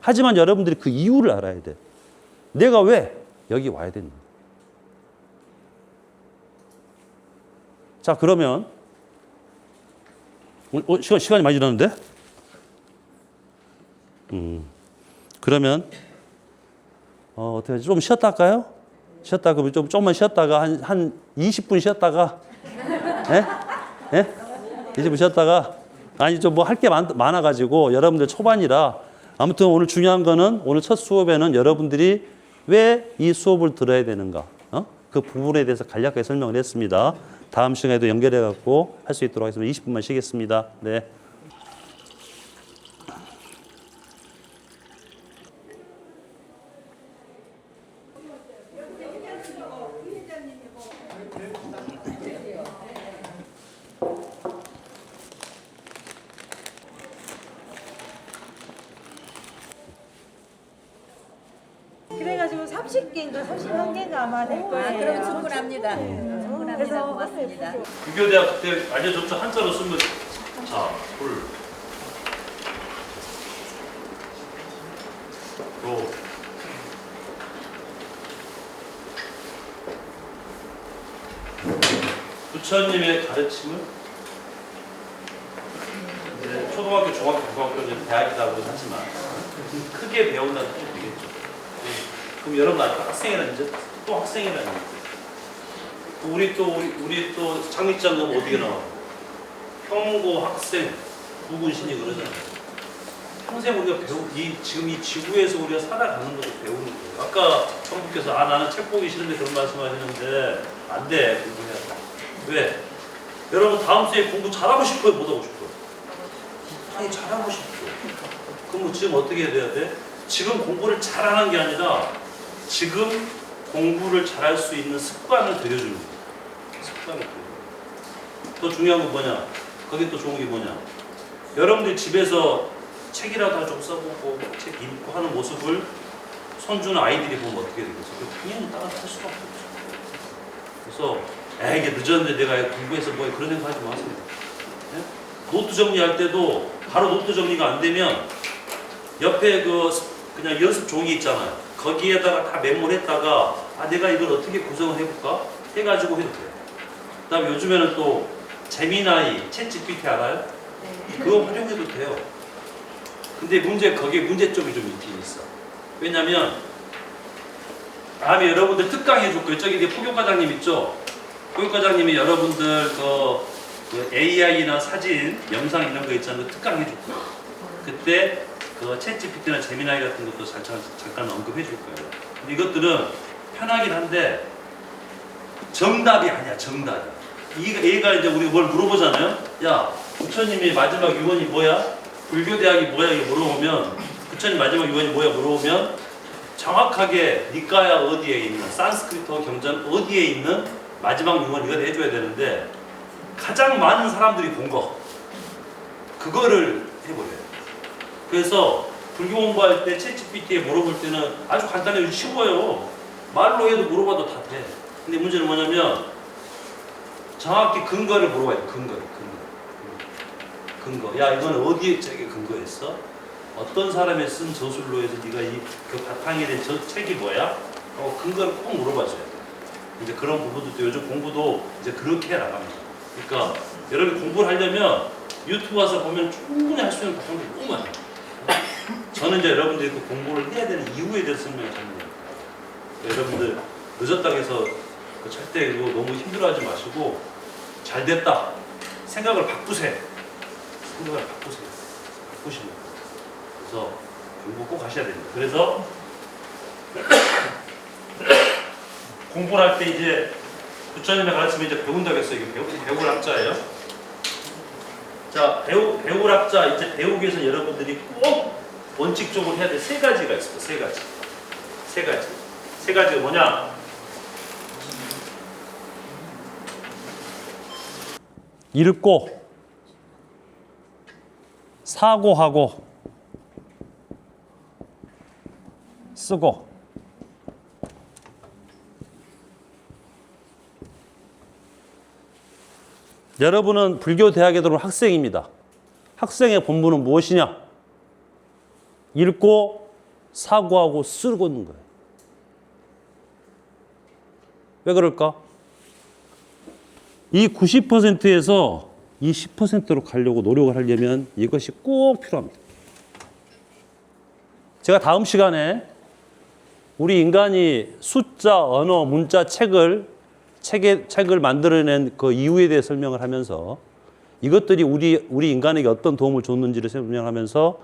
하지만 여러분들이 그 이유를 알아야 돼. 내가 왜 여기 와야 되는가. 자, 그러면, 시간이 많이 지났는데? 그러면, 어떻게 하지? 좀 쉬었다 할까요? 그러면 좀만 쉬었다가, 한 20분 쉬었다가, 예? 20분 쉬었다가, 아니, 좀 뭐 할 게 많아가지고, 여러분들 초반이라, 아무튼 오늘 중요한 거는, 오늘 첫 수업에는 여러분들이 왜 이 수업을 들어야 되는가, 그 부분에 대해서 간략하게 설명을 했습니다. 다음 시간에도 연결해갖고 할 수 있도록 하겠습니다. 20분만 쉬겠습니다. 네. 그래가지고 30개인가 31개인가 아마 될 거예요. 그럼 충분합니다. 충분합니다. 고맙습니다. 불교대학 그때 알려줬죠. 한자로 쓰면 자, 불, 로, 부처님의 가르침을 초등학교, 중학교, 고등학교는 대학이라고 하지만 크게 배운다는 뜻이 되겠죠. 그럼 여러분 아직 학생이라는 이제 또 학생이라는 거죠. 우리 또 장미장 가면 어디게 나와? 평고 학생 구군신이 그러잖아요. 평생 우리가 지금 이 지구에서 우리가 살아가는 것을 배우는 거예요. 아까 성부께서 나는 책 보기 싫은데 그런 말씀하시는데 안 돼. 공부해야 돼. 왜? 여러분 다음 주에 공부 잘하고 싶어요? 못하고 싶어요? 아니 잘하고 싶어요. 그럼 지금 어떻게 해야 돼? 지금 공부를 잘하는 게 아니라 지금 공부를 잘할 수 있는 습관을 들여주는 거예요. 습관을 들여주는 거예요. 더 중요한 건 뭐냐? 거기 또 좋은 게 뭐냐? 여러분들이 집에서 책이라도 좀 써보고 책 읽고 하는 모습을 손주는 아이들이 보면 어떻게 되겠어요? 당연히 따라할 수가 없죠. 그래서 이게 늦었는데 내가 공부해서 뭐해 그런 생각 하지 마세요. 네? 노트 정리할 때도 바로 노트 정리가 안 되면 옆에 그냥 연습 종이 있잖아요. 거기에다가 다 메모했다가 내가 이걸 어떻게 구성을 해볼까? 해가지고 해도 돼요. 그 다음에 요즘에는 또 제미나이, 챗 GPT 알아요? 그거 활용해도 돼요. 근데 거기에 문제점이 좀 있긴 있어. 왜냐면 다음에 여러분들 특강 해줄 거예요. 저기 포교과장님 있죠? 포교과장님이 여러분들 그 AI나 사진, 영상 이런 거 있잖아요. 특강 해줄 거예요. 그때 챗 GPT나 제미나이 같은 것도 잠깐 언급해 줄 거예요. 근데 이것들은 편하긴 한데 정답이 아니야. 정답이. 얘가 이제 우리 뭘 물어보잖아요. 야, 부처님이 마지막 유언이 뭐야? 불교대학이 뭐야? 이거 물어보면 부처님 마지막 유언이 뭐야? 물어보면 정확하게 니까야 어디에 있는 산스크리트 경전 어디에 있는 마지막 유언 이걸 해줘야 되는데 가장 많은 사람들이 본 거 그거를 해버려요. 그래서 불교 공부할 때 챗GPT에 물어볼 때는 아주 간단해요. 쉬워요. 말로 해도 물어봐도 다 돼. 근데 문제는 뭐냐면 정확히 근거를 물어봐야 돼. 근거. 야, 이건 어디에 저게 근거했어? 어떤 사람이 쓴 저술로 해서 네가 그 바탕이 된 저 책이 뭐야? 근거를 꼭 물어봐줘야 돼. 이제 그런 부분도 요즘 공부도 이제 그렇게 나갑니다. 그러니까 여러분이 공부를 하려면 유튜브 와서 보면 충분히 할 수 있는 방법이 너무 많아요. 저는 이제 여러분들이 그 공부를 해야 되는 이유에 대해서 설명을 드립니다. 여러분들 늦었다고 해서 절대 이거 너무 힘들어하지 마시고 잘 됐다 생각을 바꾸세요. 바꾸시면 그래서 공부 꼭 하셔야 됩니다. 그래서 공부를 할 때 이제 부처님의 가르침을 이제 배운다고 했어요. 이게 배울 학자예요. 자, 배울 학자 이제 배우기 위해서 여러분들이 꼭 원칙적으로 해야 될 세 가지가 있어요. 세 가지가 뭐냐? 읽고 사고하고 쓰고 여러분은 불교 대학에 들어온 학생입니다. 학생의 본분은 무엇이냐? 읽고 사고하고 쓰고 있는 거예요. 왜 그럴까? 이 90%에서 이 10%로 가려고 노력을 하려면 이것이 꼭 필요합니다. 제가 다음 시간에 우리 인간이 숫자, 언어, 문자, 책을 만들어낸 그 이유에 대해 설명을 하면서 이것들이 우리 인간에게 어떤 도움을 줬는지를 설명하면서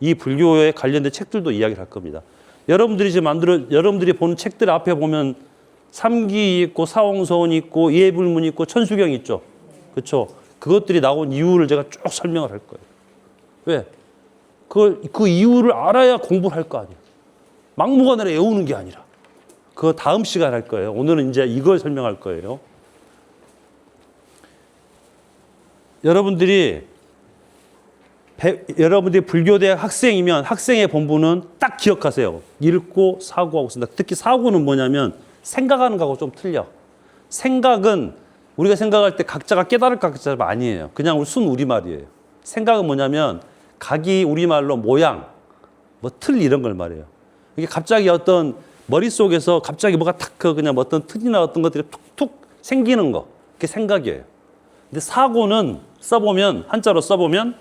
이 불교에 관련된 책들도 이야기를 할 겁니다. 여러분들이 보는 책들 앞에 보면 삼기 있고 사홍서원 있고 예불문 있고 천수경 있죠. 그렇죠? 그것들이 나온 이유를 제가 쭉 설명을 할 거예요. 왜? 그 이유를 알아야 공부를 할 거 아니에요. 막무가내로 외우는 게 아니라. 그거 다음 시간에 할 거예요. 오늘은 이제 이걸 설명할 거예요. 여러분들이 불교대학 학생이면 학생의 본분은 딱 기억하세요. 읽고 사고하고 쓴다. 특히 사고는 뭐냐면 생각하는 거하고 좀 틀려. 생각은 우리가 생각할 때 각자가 깨달을 각자가 아니에요. 그냥 순 우리말이에요. 생각은 뭐냐면 각이 우리말로 모양, 틀 이런 걸 말해요. 이게 갑자기 어떤 머릿속에서 갑자기 뭐가 탁 그냥 어떤 틀이나 어떤 것들이 툭툭 생기는 거. 그게 생각이에요. 근데 사고는 한자로 써보면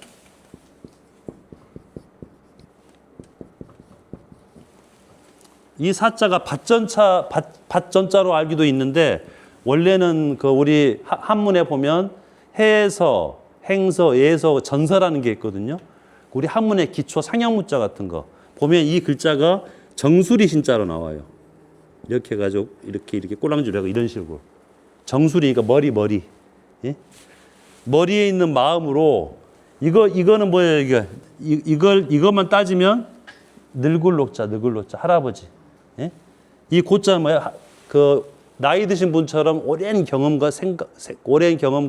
이 사자가 밭전자로 알기도 있는데 원래는 그 우리 한문에 보면 해서, 행서, 예서, 전서라는 게 있거든요. 우리 한문의 기초 상형문자 같은 거 보면 이 글자가 정수리 신자로 나와요. 이렇게 해가지고 이렇게 꼴랑줄하고 이런 식으로 정수리니까 머리. 예? 머리에 있는 마음으로 이거는 뭐예요? 이것만 따지면 늙을록자 할아버지. 예? 이 고자는 뭐야? 그 나이 드신 분처럼 오랜 경험과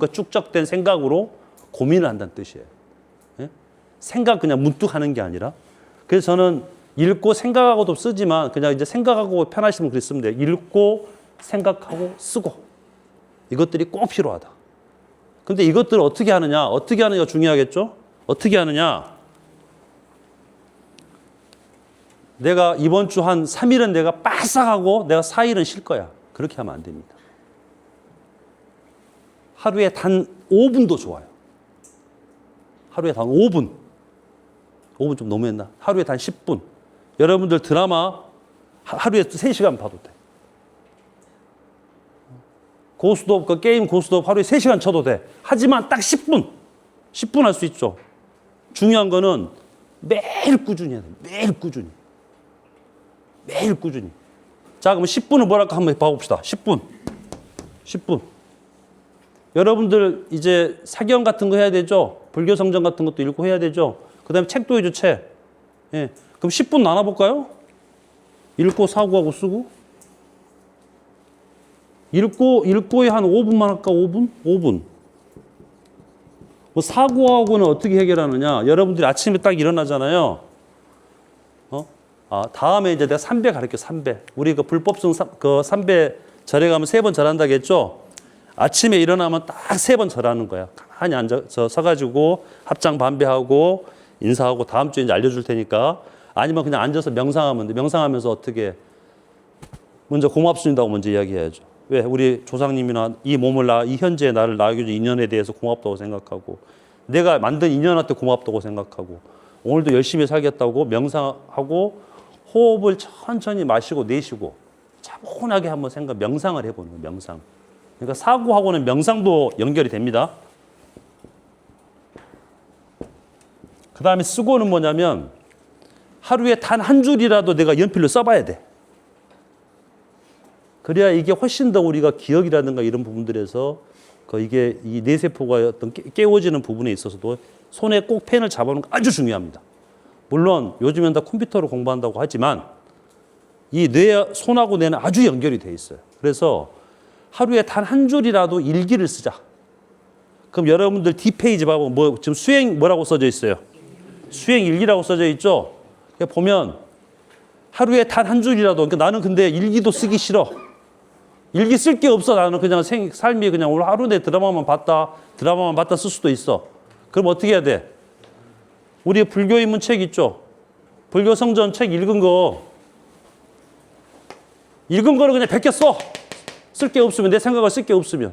축적된 생각으로 고민을 한다는 뜻이에요. 예? 생각 그냥 문득 하는 게 아니라. 그래서 저는 읽고 생각하고도 쓰지만 그냥 이제 생각하고 편하시면 그렇게 쓰면 돼요. 읽고 생각하고 쓰고 이것들이 꼭 필요하다. 근데 이것들을 어떻게 하느냐가 중요하겠죠? 어떻게 하느냐? 내가 이번 주 한 3일은 내가 빠삭하고 내가 4일은 쉴 거야. 그렇게 하면 안 됩니다. 하루에 단 5분도 좋아요. 하루에 단 5분. 5분 좀 너무했나? 하루에 단 10분. 여러분들 드라마 하루에 3시간 봐도 돼. 고스톱, 그 게임 고스톱 하루에 3시간 쳐도 돼. 하지만 딱 10분. 10분 할 수 있죠. 중요한 거는 매일 꾸준히 해야 돼. 매일 꾸준히. 자, 그럼 10분은 뭐랄까 한번 봐봅시다. 10분. 여러분들 이제 사경 같은 거 해야 되죠. 불교 성전 같은 것도 읽고 해야 되죠. 그 다음에 책도 해줘, 책. 예. 그럼 10분 나눠볼까요? 읽고 사고하고 쓰고. 읽고에 한 5분만 할까? 5분. 뭐 사고하고는 어떻게 해결하느냐? 여러분들이 아침에 딱 일어나잖아요. 다음에 이제 내가 3배 가르쳐, 3배. 우리 그 불법성 그 3배 절에 가면 3번 절한다고 했죠? 아침에 일어나면 딱 3번 절하는 거야. 가만히 앉아서 서가지고 합장 반배하고 인사하고 다음 주에 이제 알려줄 테니까. 아니면 그냥 앉아서 명상하면 돼. 명상하면서 어떻게 먼저 고맙습니다고 먼저 이야기해야죠. 왜? 우리 조상님이나 이 몸을 이 현재의 나를 낳아준 인연에 대해서 고맙다고 생각하고 내가 만든 인연한테 고맙다고 생각하고 오늘도 열심히 살겠다고 명상하고 호흡을 천천히 마시고 내쉬고 차분하게 한번 명상을 해보는 거예요. 명상. 그러니까 사고하고는 명상도 연결이 됩니다. 그 다음에 쓰고는 뭐냐면 하루에 단 한 줄이라도 내가 연필로 써봐야 돼. 그래야 이게 훨씬 더 우리가 기억이라든가 이런 부분들에서 이게 이 뇌세포가 어떤 깨워지는 부분에 있어서도 손에 꼭 펜을 잡아놓는 거 아주 중요합니다. 물론 요즘엔 다 컴퓨터로 공부한다고 하지만 이 손하고 뇌는 아주 연결이 돼 있어요. 그래서 하루에 단 한 줄이라도 일기를 쓰자. 그럼 여러분들 뒷페이지 봐보면 지금 수행 뭐라고 써져 있어요? 수행 일기라고 써져 있죠? 보면 하루에 단 한 줄이라도 나는 근데 일기도 쓰기 싫어. 일기 쓸 게 없어. 나는 그냥 삶이 그냥 오늘 하루 내 드라마만 봤다 쓸 수도 있어. 그럼 어떻게 해야 돼? 우리 불교 입문 책 있죠? 불교 성전 책 읽은 거를 그냥 100개 써. 쓸 게 없으면, 내 생각을 쓸 게 없으면.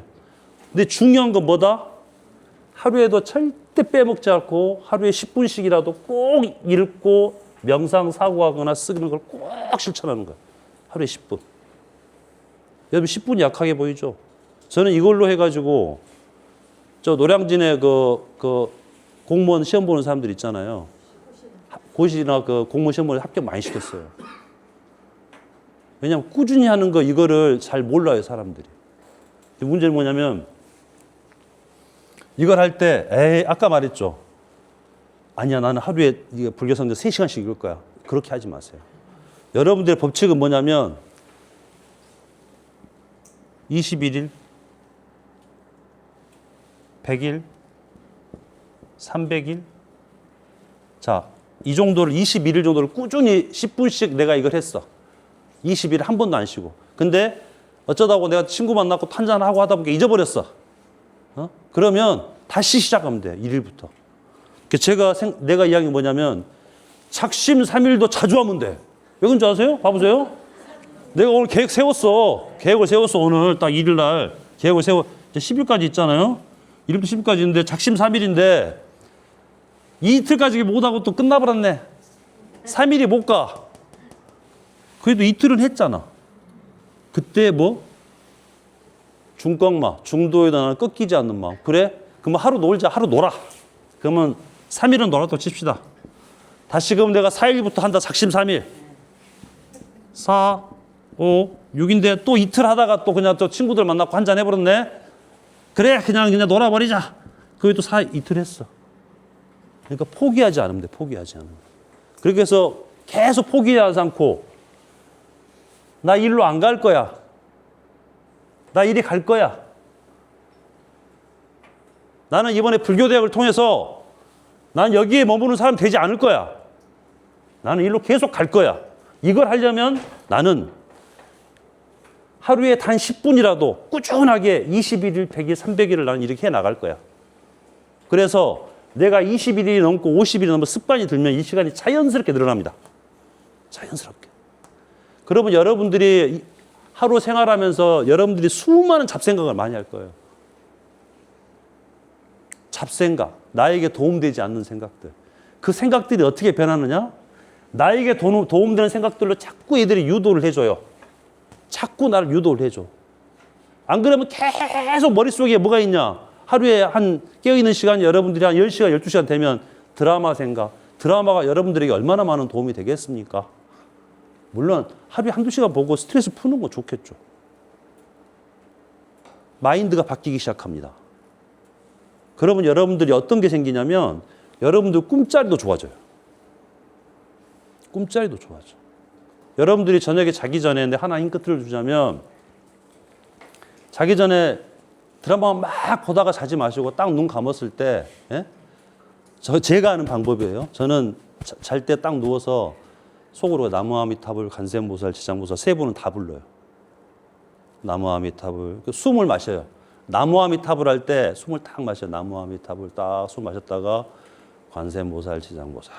근데 중요한 건 뭐다? 하루에도 절대 빼먹지 않고 하루에 10분씩이라도 꼭 읽고 명상 사고하거나 쓰는 걸 꼭 실천하는 거야. 하루에 10분. 여러분 10분이 약하게 보이죠? 저는 이걸로 해가지고 저 노량진에 그 공무원 시험 보는 사람들 있잖아요. 고시나 그 공무원 시험 보는 합격 많이 시켰어요. 왜냐하면 꾸준히 하는 거 이거를 잘 몰라요, 사람들이. 문제는 뭐냐면 이걸 할 때 아까 말했죠. 아니야, 나는 하루에 불교 성경 3시간씩 읽을 거야. 그렇게 하지 마세요. 여러분들의 법칙은 뭐냐면 21일, 100일, 300일. 자, 이 정도를 21일 정도를 꾸준히 10분씩 내가 이걸 했어. 20일 한 번도 안 쉬고. 근데 어쩌다고 내가 친구 만났고 한잔하고 하다 보니까 잊어버렸어. 그러면 다시 시작하면 돼. 1일부터. 내가 이야기한 게 뭐냐면 작심 3일도 자주 하면 돼. 왜 그런지 아세요? 봐보세요. 내가 오늘 계획을 세웠어. 오늘 딱 1일 날 계획을 이제 10일까지 있잖아요. 1일부터 10일까지 있는데 작심 3일인데 이틀까지 못하고 또 끝나버렸네. 3일이 못 가. 그래도 이틀은 했잖아. 그때 뭐? 중꺾마, 중도에다 나는 꺾이지 않는 마음. 그래? 그러면 하루 놀자, 하루 놀아. 그러면 3일은 놀아도 칩시다. 다시 그럼 내가 4일부터 한다, 작심 3일. 4, 5, 6인데 또 이틀 하다가 또 그냥 또 친구들 만나고 한잔 해버렸네? 그래, 그냥 놀아버리자. 그게 또 이틀 했어. 그러니까 포기하지 않으면 돼, 포기하지 않으면. 그렇게 해서 계속 포기하지 않고, 나 일로 안 갈 거야. 나 이리 갈 거야. 나는 이번에 불교대학을 통해서 난 여기에 머무는 사람 되지 않을 거야. 나는 일로 계속 갈 거야. 이걸 하려면 나는 하루에 단 10분이라도 꾸준하게 21일, 100일, 300일을 나는 이렇게 해 나갈 거야. 그래서 내가 21일이 넘고 50일이 넘고 습관이 들면 이 시간이 자연스럽게 늘어납니다. 자연스럽게. 그러면 여러분들이 하루 생활하면서 여러분들이 수많은 잡생각을 많이 할 거예요. 잡생각, 나에게 도움되지 않는 생각들. 그 생각들이 어떻게 변하느냐? 나에게 도움되는 생각들로 자꾸 얘들이 유도를 해줘요. 자꾸 나를 유도를 해줘. 안 그러면 계속 머릿속에 뭐가 있냐? 하루에 한 깨어있는 시간이 여러분들이 한 10시간, 12시간 되면 드라마 생각. 드라마가 여러분들에게 얼마나 많은 도움이 되겠습니까? 물론 하루에 한두 시간 보고 스트레스 푸는 거 좋겠죠. 마인드가 바뀌기 시작합니다. 그러면 여러분들이 어떤 게 생기냐면 여러분들 꿈자리도 좋아져요. 꿈자리도 좋아져. 여러분들이 저녁에 자기 전에 하나 힌트를 주자면 자기 전에 드라마 막 보다가 자지 마시고 딱 눈 감았을 때 예? 제가 하는 방법이에요. 저는 잘 때 딱 누워서 속으로 나무아미타불, 간센보살, 지장보살 세 분은 다 불러요. 나무아미타불. 숨을 마셔요. 나무아미타불 할 때 숨을 딱 마셔요. 나무아미타불 딱 숨 마셨다가 관세음보살, 지장보살.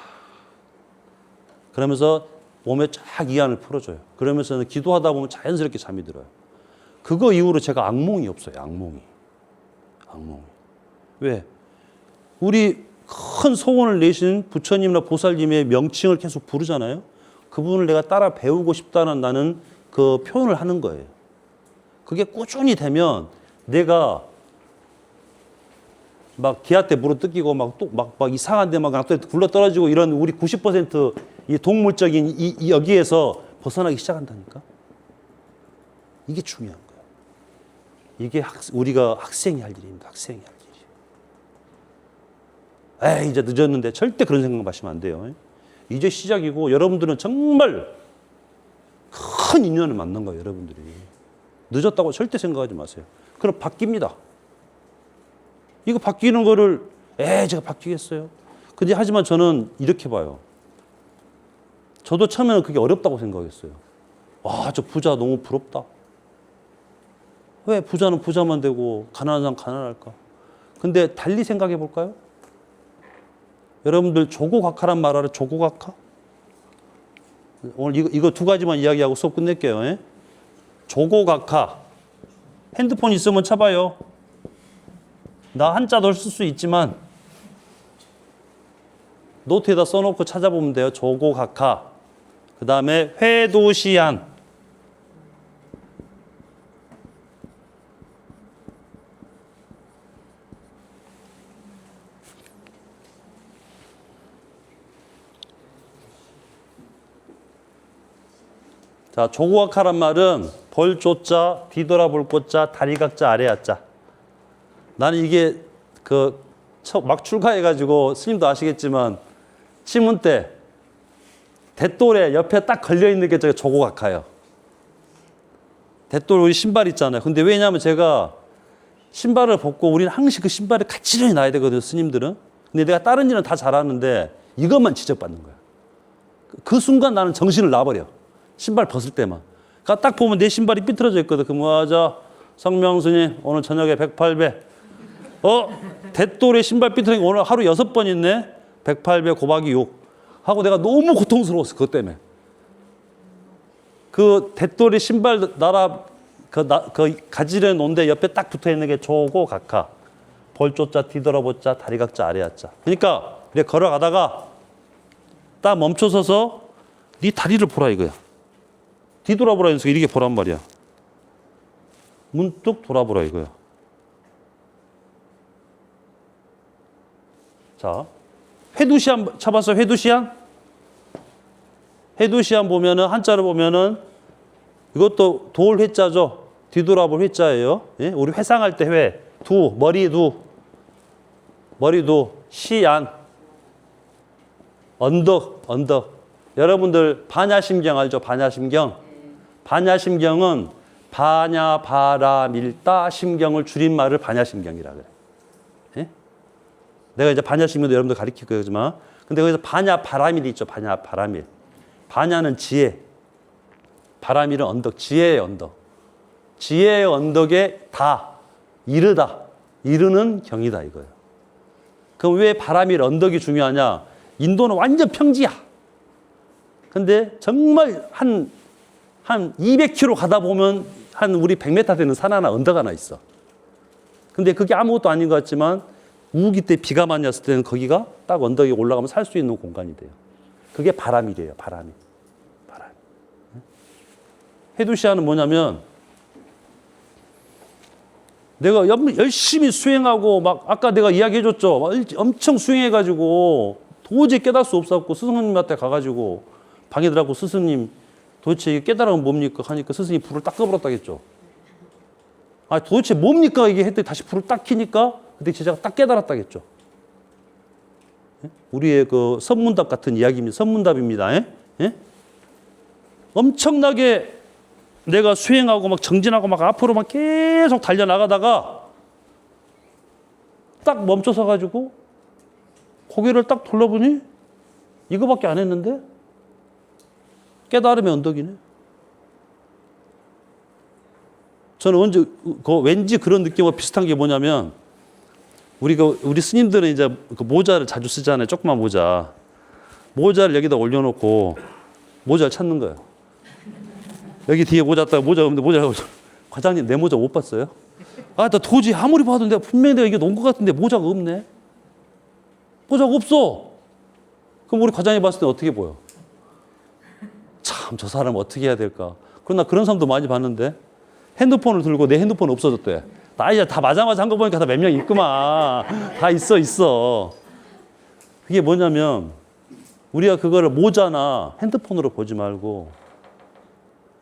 그러면서 몸에 쫙 이안을 풀어줘요. 그러면서는 기도하다 보면 자연스럽게 잠이 들어요. 그거 이후로 제가 악몽이 없어요. 악몽이. 왜? 우리 큰 소원을 내신 부처님이나 보살님의 명칭을 계속 부르잖아요. 그분을 내가 따라 배우고 싶다는 나는 그 표현을 하는 거예요. 그게 꾸준히 되면 내가 막 기아 때 무릎 뜯기고 막 이상한 데 막 굴러 떨어지고 이런 우리 90% 이 동물적인 이 여기에서 벗어나기 시작한다니까. 이게 중요한 거예요. 이게 우리가 학생이 할 일입니다. 학생이 할 일이에요. 에이, 이제 늦었는데 절대 그런 생각 마시면 안 돼요. 이제 시작이고 여러분들은 정말 큰 인연을 만난 거예요. 여러분들이. 늦었다고 절대 생각하지 마세요. 그럼 바뀝니다. 이거 바뀌는 거를 제가 바뀌겠어요? 근데 하지만 저는 이렇게 봐요. 저도 처음에는 그게 어렵다고 생각했어요. 와, 저 부자 너무 부럽다. 왜 부자는 부자만 되고 가난한 사람 가난할까? 근데 달리 생각해 볼까요? 여러분들 조고각하란 말 알아요? 조고각하? 오늘 이거 두 가지만 이야기하고 수업 끝낼게요. 예? 조고각하. 핸드폰 있으면 쳐봐요. 나 한자도 쓸 수 있지만 노트에다 써놓고 찾아보면 돼요. 조고각하. 그 다음에 회도시안. 자, 조고각하란 말은 벌조자, 뒤돌아볼 꽃자, 다리각자, 아래야자. 나는 이게 막 출가해가지고 스님도 아시겠지만 치문 때 대돌에 옆에 딱 걸려있는 게 저게 조고각하예요. 대돌 우리 신발 있잖아요. 근데 왜냐하면 제가 신발을 벗고 우리는 항상 그 신발을 가지런히 놔야 되거든요. 스님들은. 근데 내가 다른 일은 다 잘하는데 이것만 지적받는 거야. 그 순간 나는 정신을 놔버려. 신발 벗을 때만. 그러니까 딱 보면 내 신발이 삐뚤어져 있거든. 그럼 맞아. 성명스님 오늘 저녁에 108배. 대돌에 신발 삐뚤어진 거 오늘 하루 6번 있네. 108배 곱하기 6. 하고 내가 너무 고통스러웠어. 그것 때문에. 그 대돌에 신발 그 가지런히 놓은데 옆에 딱 붙어 있는 게 조고각하. 벌조자, 뒤돌아보자, 다리각자, 아래야자. 그러니까 이렇게 걸어가다가 딱 멈춰서서 네 다리를 보라 이거야. 뒤돌아보라 해서 이렇게 보란 말이야. 문득 돌아보라 이거야. 자, 회두시안 쳐봤어. 회두시안? 회두시안 보면은 한자를 보면은 이것도 돌 회자죠. 뒤돌아볼 회자예요. 예? 우리 회상할 때 회, 두, 머리두, 시안, 언덕. 여러분들 반야심경 알죠? 반야심경. 반야심경은 반야, 바라, 밀다, 심경을 줄임말을 반야심경이라 그래. 예? 내가 이제 반야심경도 여러분들 가르칠 거지만, 근데 거기서 반야, 바라밀이 있죠. 반야, 바라밀. 반야는 지혜, 바라밀은 언덕, 지혜의 언덕. 지혜의 언덕에 다, 이르는 경이다 이거예요. 그럼 왜 바라밀 언덕이 중요하냐? 인도는 완전 평지야. 근데 정말 한 200km 가다 보면 한 우리 100m 되는 산 하나, 언덕 하나 있어. 근데 그게 아무것도 아닌 것 같지만 우기 때 비가 많이 왔을 때는 거기가 딱 언덕에 올라가면 살 수 있는 공간이 돼요. 그게 바라밀이에요. 바라밀. 해두시아는 뭐냐면 내가 열심히 수행하고 막 아까 내가 이야기해줬죠. 막 엄청 수행해가지고 도저히 깨달을 수 없었고 스승님한테 가가지고 방에 들어가고 스승님 도대체 이게 깨달음은 뭡니까? 하니까 스승이 불을 딱 꺼버렸다겠죠. 아 도대체 뭡니까? 이게 했더니 다시 불을 딱 켜니까 그때 제자가 딱 깨달았다겠죠. 우리의 그 선문답 같은 이야기입니다. 선문답입니다. 예? 엄청나게 내가 수행하고 막 정진하고 막 앞으로 막 계속 달려나가다가 딱 멈춰서 가지고 고개를 딱 돌려보니 이거밖에 안 했는데 깨달음의 언덕이네. 저는 왠지 그런 느낌과 비슷한 게 뭐냐면 우리 스님들은 이제 그 모자를 자주 쓰잖아요. 조그만 모자를 여기다 올려놓고 모자를 찾는 거예요. 여기 뒤에 모자 딱 모자 없는데 모자가 과장님 내 모자 못 봤어요? 아, 나 도저히 아무리 봐도 내가 분명히 내가 이게 놓은 것 같은데 모자가 없네. 모자가 없어. 그럼 우리 과장님 봤을 때 어떻게 보여? 참, 저 사람 어떻게 해야 될까? 그러나 그런 사람도 많이 봤는데 핸드폰을 들고 내 핸드폰 없어졌대. 나 이제 다 마자마자 한 거 보니까 다 몇 명 있구만. 다 있어. 그게 뭐냐면 우리가 그거를 모자나 핸드폰으로 보지 말고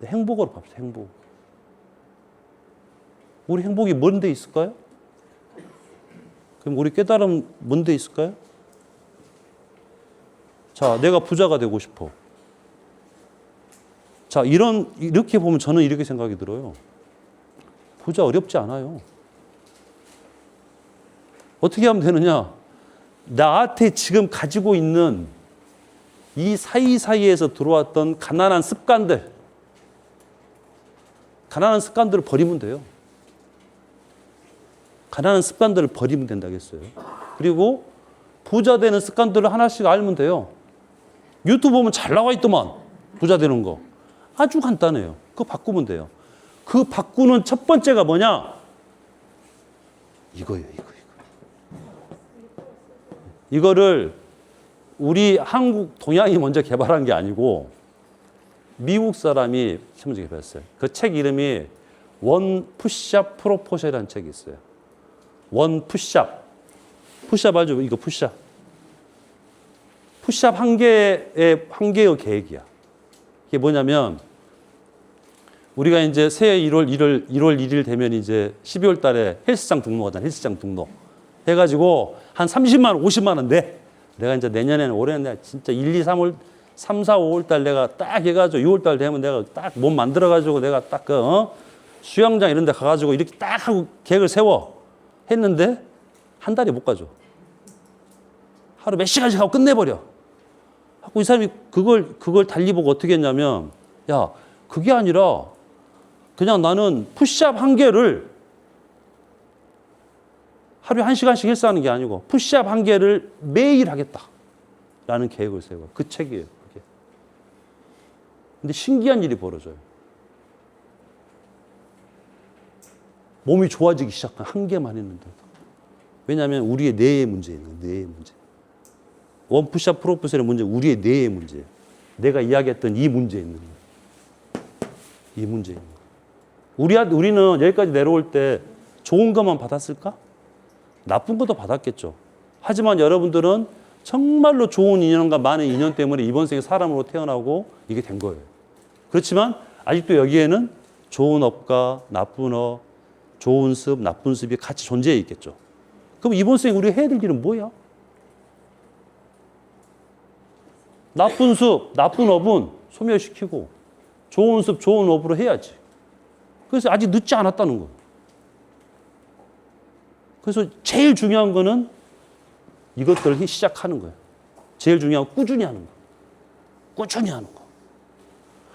행복으로 봅시다. 행복. 우리 행복이 뭔 데 있을까요? 그럼 우리 깨달음 뭔 데 있을까요? 자, 내가 부자가 되고 싶어. 자, 이렇게 보면 저는 이렇게 생각이 들어요. 부자 어렵지 않아요. 어떻게 하면 되느냐? 나한테 지금 가지고 있는 이 사이사이에서 들어왔던 가난한 습관들을 버리면 돼요. 가난한 습관들을 버리면 된다겠어요. 그리고 부자 되는 습관들을 하나씩 알면 돼요. 유튜브 보면 잘 나와 있더만 부자 되는 거. 아주 간단해요. 그거 바꾸면 돼요. 그 바꾸는 첫 번째가 뭐냐? 이거예요. 이거를 우리 한국 동양이 먼저 개발한 게 아니고 미국 사람이 먼저 개발했어요. 그 책 이름이 원 푸시업 프로포션이라는 책이 있어요. 원 푸시업. 푸시업 알죠? 이거 푸시업. 푸시업 한 개의 계획이야. 이게 뭐냐면 우리가 이제 새해 1월 1일 되면 이제 12월 달에 헬스장 등록하잖아. 헬스장 등록. 해가지고 한 30만 원, 50만 원 내. 내가 이제 내년에는 올해는 내가 진짜 1, 2, 3월, 3, 4, 5월 달 내가 딱 해가지고 6월 달 되면 내가 딱 몸 만들어가지고 내가 딱 수영장 이런 데 가가지고 이렇게 딱 하고 계획을 세워. 했는데 한 달이 못 가죠. 하루 몇 시간씩 하고 끝내버려. 하고 이 사람이 그걸 달리 보고 어떻게 했냐면 야, 그게 아니라 그냥 나는 푸시업 한 개를 하루에 1시간씩 헬스하는 게 아니고 푸시업 한 개를 매일 하겠다라는 계획을 세워요. 그 책이에요. 그게. 근데 신기한 일이 벌어져요. 몸이 좋아지기 시작한 한 개만 했는데도. 왜냐하면 우리의 뇌의 문제예요. 뇌의 문제. 원 푸시업 프로포션의 문제는 우리의 뇌의 문제예요. 내가 이야기했던 이 문제에 있는 거예요. 이 문제인 거예요. 우리는 여기까지 내려올 때 좋은 것만 받았을까? 나쁜 것도 받았겠죠. 하지만 여러분들은 정말로 좋은 인연과 많은 인연 때문에 이번 생에 사람으로 태어나고 이게 된 거예요. 그렇지만 아직도 여기에는 좋은 업과 나쁜 업, 좋은 습, 나쁜 습이 같이 존재해 있겠죠. 그럼 이번 생에 우리가 해야 될 일은 뭐야? 나쁜 습, 나쁜 업은 소멸시키고 좋은 습, 좋은 업으로 해야지. 그래서 아직 늦지 않았다는 거예요. 그래서 제일 중요한 거는 이것들을 시작하는 거예요. 제일 중요한 건 꾸준히 하는 거. 꾸준히 하는 거.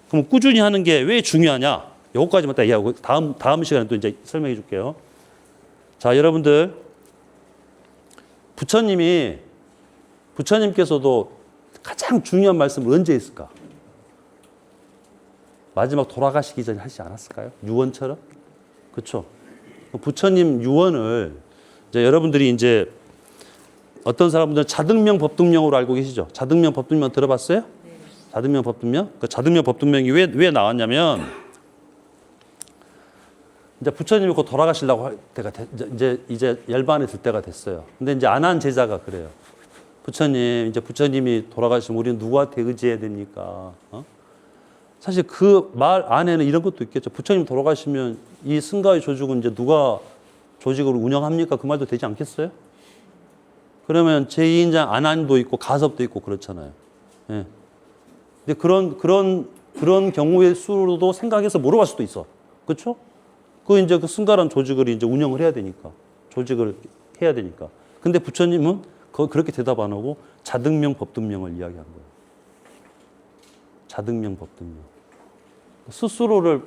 그럼 꾸준히 하는 게 왜 중요하냐? 요거까지만 딱 이해하고 다음 시간에 또 이제 설명해 줄게요. 자, 여러분들 부처님께서도 가장 중요한 말씀을 언제 했을까? 마지막 돌아가시기 전에 하시지 않았을까요? 유언처럼? 그렇죠? 부처님 유언을 이제 여러분들이 이제 어떤 사람들은 자등명 법등명으로 알고 계시죠? 자등명 법등명 들어봤어요? 네. 자등명 법등명? 그 자등명 법등명이 왜 나왔냐면 이제 부처님이 곧 돌아가시려고 할 때가 이제 열반에 들 때가 됐어요. 근데 이제 안 한 제자가 그래요. 부처님, 이제 부처님이 돌아가시면 우리는 누구한테 의지해야 됩니까? 사실 그 말 안에는 이런 것도 있겠죠. 부처님 돌아가시면 이 승가의 조직은 이제 누가 조직을 운영합니까? 그 말도 되지 않겠어요? 그러면 제2인장 안한도 있고 가섭도 있고 그렇잖아요. 예. 근데 그런 경우의 수로도 생각해서 물어볼 수도 있어. 그렇죠? 그 이제 그 승가란 조직을 이제 운영을 해야 되니까. 조직을 해야 되니까. 근데 부처님은 그렇게 대답 안 하고 자등명 법등명을 이야기한 거예요. 자등명 법등명. 스스로를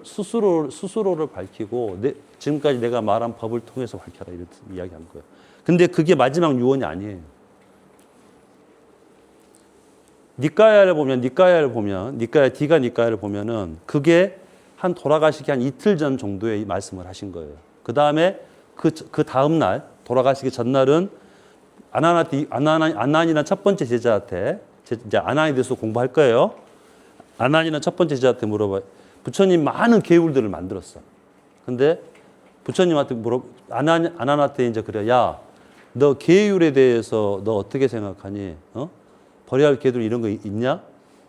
밝히고 지금까지 내가 말한 법을 통해서 밝혀라 이렇게 이야기한 거예요. 근데 그게 마지막 유언이 아니에요. 니까야를 보면 디가 니까야를 보면은 그게 한 돌아가시기 한 이틀 전 정도의 말씀을 하신 거예요. 그 다음에 그 다음 날 돌아가시기 전날은 아난이라는 첫 번째 제자한테 이제 아난에 대해서 공부할 거예요. 아난이라는 첫 번째 제자한테 물어봐요. 부처님 많은 계율들을 만들었어. 근데 부처님한테 아난한테 이제 그래. 야, 너 계율에 대해서 너 어떻게 생각하니? 버려야 할 계율 이런 거 있냐?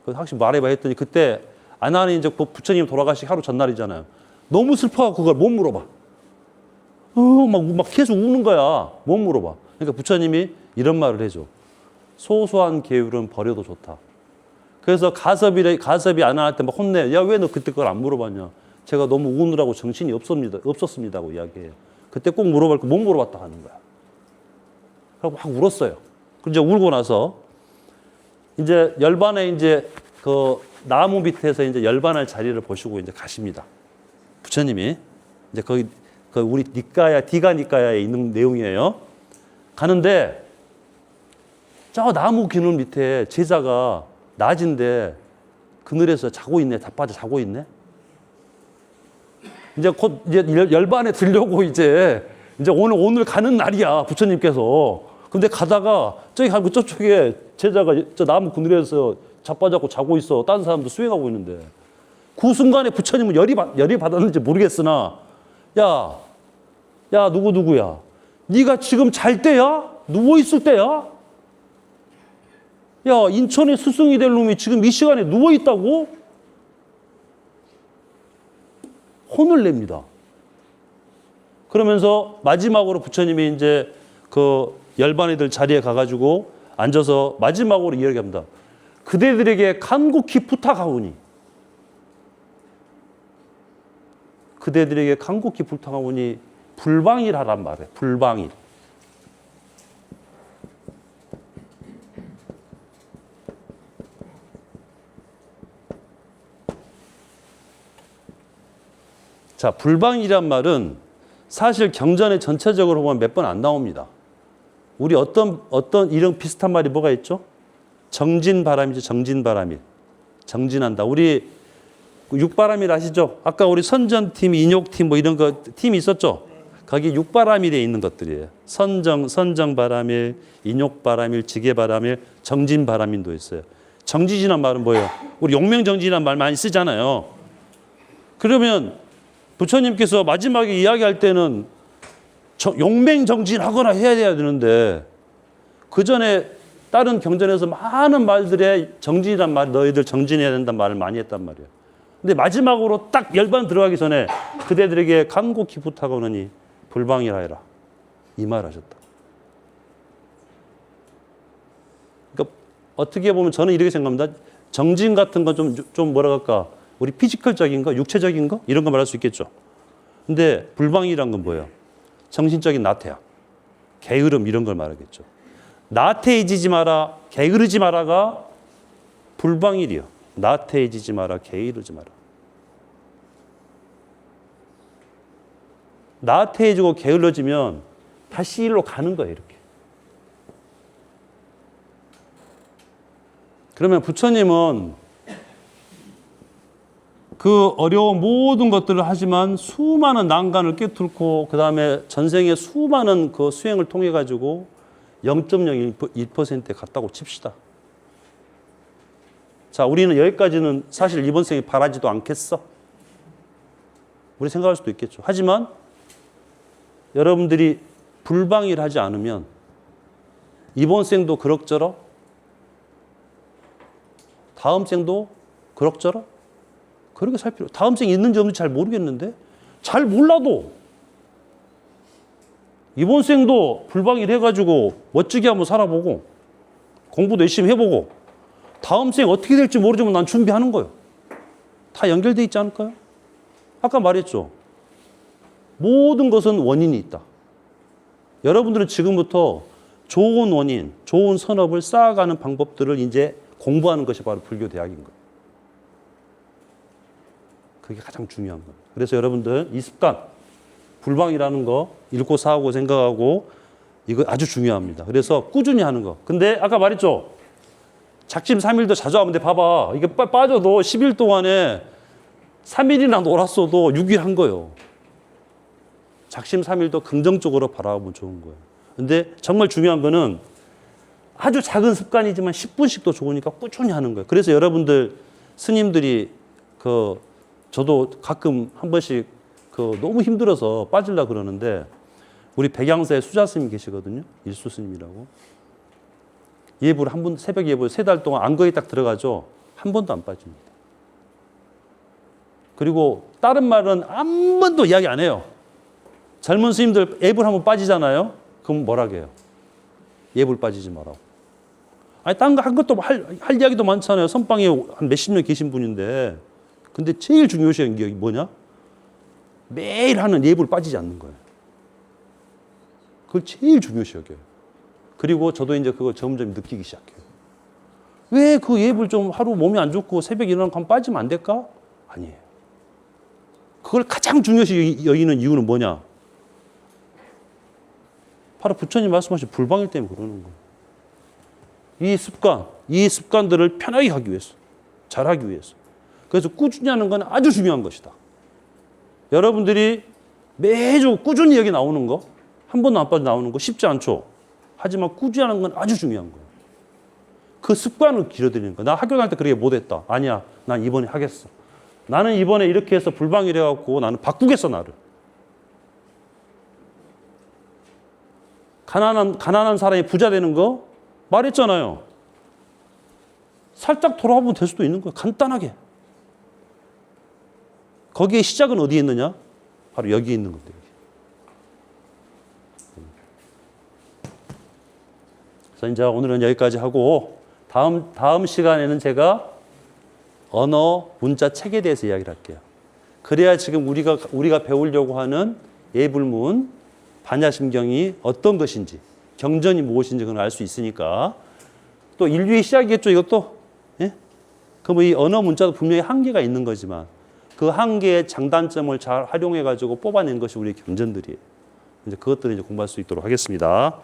확실히 말해봐 했더니 그때 아난이 이제 부처님 돌아가시기 하루 전날이잖아요. 너무 슬퍼하고 그걸 못 물어봐. 막 계속 우는 거야. 못 물어봐. 그러니까 부처님이 이런 말을 해줘. 소소한 계율은 버려도 좋다. 그래서 가섭이 아난한테 막 혼내. 야, 왜 너 그때 그걸 안 물어봤냐? 제가 너무 우느라고 정신이 없었습니다고 이야기해요. 그때 꼭 물어볼 거 못 물어봤다 하는 거야. 그리고 막 울었어요. 그리고 이제 울고 나서 이제 열반에 이제 그 나무 밑에서 이제 열반할 자리를 보시고 이제 가십니다. 부처님이 이제 거기 우리 디가 니까야에 있는 내용이에요. 가는데 저 나무 그늘 밑에 제자가 낮인데 그늘에서 자고 있네. 자빠져 자고 있네. 이제 곧 이제 열반에 들려고 이제 오늘 가는 날이야. 부처님께서. 근데 가다가 저기 가고 저쪽에 제자가 저 나무 그늘에서 자빠졌고 자고 있어. 다른 사람도 수행하고 있는데 그 순간에 부처님은 열이 받았는지 모르겠으나 야 누구야? 네가 지금 잘 때야? 누워 있을 때야? 야, 인천에 스승이 될 놈이 지금 이 시간에 누워 있다고? 혼을 냅니다. 그러면서 마지막으로 부처님이 이제 그 열반이들 자리에 가가지고 앉아서 마지막으로 이야기합니다. 그대들에게 간곡히 부탁하오니. 그대들에게 간곡히 부탁하오니 불방일하란 말이에요. 불방일. 자, 불방이란 말은 사실 경전에 전체적으로 보면 몇 번 안 나옵니다. 우리 어떤 이런 비슷한 말이 뭐가 있죠? 정진바람이죠. 정진바람일. 정진한다. 우리 육바람일 아시죠? 아까 우리 선전팀, 인욕팀 뭐 이런 거 팀이 있었죠? 거기 육바람일에 있는 것들이에요. 선정바람일, 인욕바람일, 지게바람일, 정진바람일도 있어요. 정진이란 말은 뭐예요? 우리 용명정진이란 말 많이 쓰잖아요. 그러면 부처님께서 마지막에 이야기할 때는 용맹정진하거나 해야 되는데 그 전에 다른 경전에서 많은 말들에 정진이란 말, 너희들 정진해야 된다는 말을 많이 했단 말이에요. 근데 마지막으로 딱 열반 들어가기 전에 그대들에게 간곡히 부탁하노니 불방이라 해라. 이 말 하셨다. 그러니까 어떻게 보면 저는 이렇게 생각합니다. 정진 같은 건 좀 뭐라 할까? 우리 피지컬적인 거, 육체적인 거 이런 거 말할 수 있겠죠. 근데 불방이란 건 뭐예요? 정신적인 나태함, 게으름 이런 걸 말하겠죠. 나태해지지 마라, 게으르지 마라가 불방일이요. 나태해지지 마라, 게으르지 마라. 나태해지고 게을러지면 다시 일로 가는 거예요, 이렇게. 그러면 부처님은 그 어려운 모든 것들을 하지만 수많은 난관을 꿰뚫고 그 다음에 전생의 수많은 그 수행을 통해 가지고 0.01%에 갔다고 칩시다. 자, 우리는 여기까지는 사실 이번 생에 바라지도 않겠어. 우리 생각할 수도 있겠죠. 하지만 여러분들이 불방일 하지 않으면 이번 생도 그럭저럭, 다음 생도 그럭저럭 그렇게 살 필요. 다음 생이 있는지 없는지 잘 모르겠는데 잘 몰라도 이번 생도 불방일 해가지고 멋지게 한번 살아보고 공부도 열심히 해보고 다음 생 어떻게 될지 모르지만 난 준비하는 거예요. 다 연결돼 있지 않을까요? 아까 말했죠. 모든 것은 원인이 있다. 여러분들은 지금부터 좋은 원인, 좋은 선업을 쌓아가는 방법들을 이제 공부하는 것이 바로 불교 대학인 거예요. 그게 가장 중요한 거예요. 그래서 여러분들 이 습관, 불방이라는 거 읽고 사고 생각하고 이거 아주 중요합니다. 그래서 꾸준히 하는 거. 근데 아까 말했죠. 작심 3일도 자주 하면 돼. 봐봐. 이게 빠져도 10일 동안에 3일이나 놀았어도 6일 한 거예요. 작심 3일도 긍정적으로 바라보면 좋은 거예요. 근데 정말 중요한 거는 아주 작은 습관이지만 10분씩도 좋으니까 꾸준히 하는 거예요. 그래서 여러분들 스님들이 저도 가끔 한 번씩 너무 힘들어서 빠지려고 그러는데 우리 백양사에 수자 스님 계시거든요. 일수 스님이라고. 예불 한 번, 새벽 예불 3달 동안 안거에 딱 들어가죠. 한 번도 안 빠집니다. 그리고 다른 말은 한 번도 이야기 안 해요. 젊은 스님들 예불 한번 빠지잖아요. 그럼 뭐라고 해요? 예불 빠지지 말라고. 아니, 딴 거 한 것도 할 이야기도 많잖아요. 선방에 한 몇십 년 계신 분인데. 근데 제일 중요시 게 뭐냐? 매일 하는 예불 빠지지 않는 거예요. 그걸 제일 중요시 여겨요. 그리고 저도 이제 그걸 점점 느끼기 시작해요. 왜 그 예불 좀 하루 몸이 안 좋고 새벽에 일어나면 한번 빠지면 안 될까? 아니에요. 그걸 가장 중요시 여기는 이유는 뭐냐? 바로 부처님 말씀하신 불방일 때문에 그러는 거예요. 이 습관들을 편하게 하기 위해서, 잘하기 위해서. 그래서 꾸준히 하는 건 아주 중요한 것이다. 여러분들이 매주 꾸준히 여기 나오는 거, 한 번도 안 빠져 나오는 거 쉽지 않죠. 하지만 꾸준히 하는 건 아주 중요한 거예요. 그 습관을 길어드리는 거예요. 나 학교 다닐 때 그렇게 못했다. 아니야, 난 이번에 하겠어. 나는 이번에 이렇게 해서 불방일 해갖고 나는 바꾸겠어, 나를. 가난한 사람이 부자 되는 거 말했잖아요. 살짝 돌아보면 될 수도 있는 거예요. 간단하게. 거기에 시작은 어디에 있느냐? 바로 여기에 있는 겁니다. 그래서 이제 오늘은 여기까지 하고 다음 시간에는 제가 언어, 문자, 책에 대해서 이야기를 할게요. 그래야 지금 우리가 배우려고 하는 예불문, 반야심경이 어떤 것인지, 경전이 무엇인지 그걸 알 수 있으니까 또 인류의 시작이겠죠, 이것도. 예? 그럼 이 언어 문자도 분명히 한계가 있는 거지만 그 한계의 장단점을 잘 활용해 가지고 뽑아낸 것이 우리 경전들이에요. 이제 그것들을 이제 공부할 수 있도록 하겠습니다.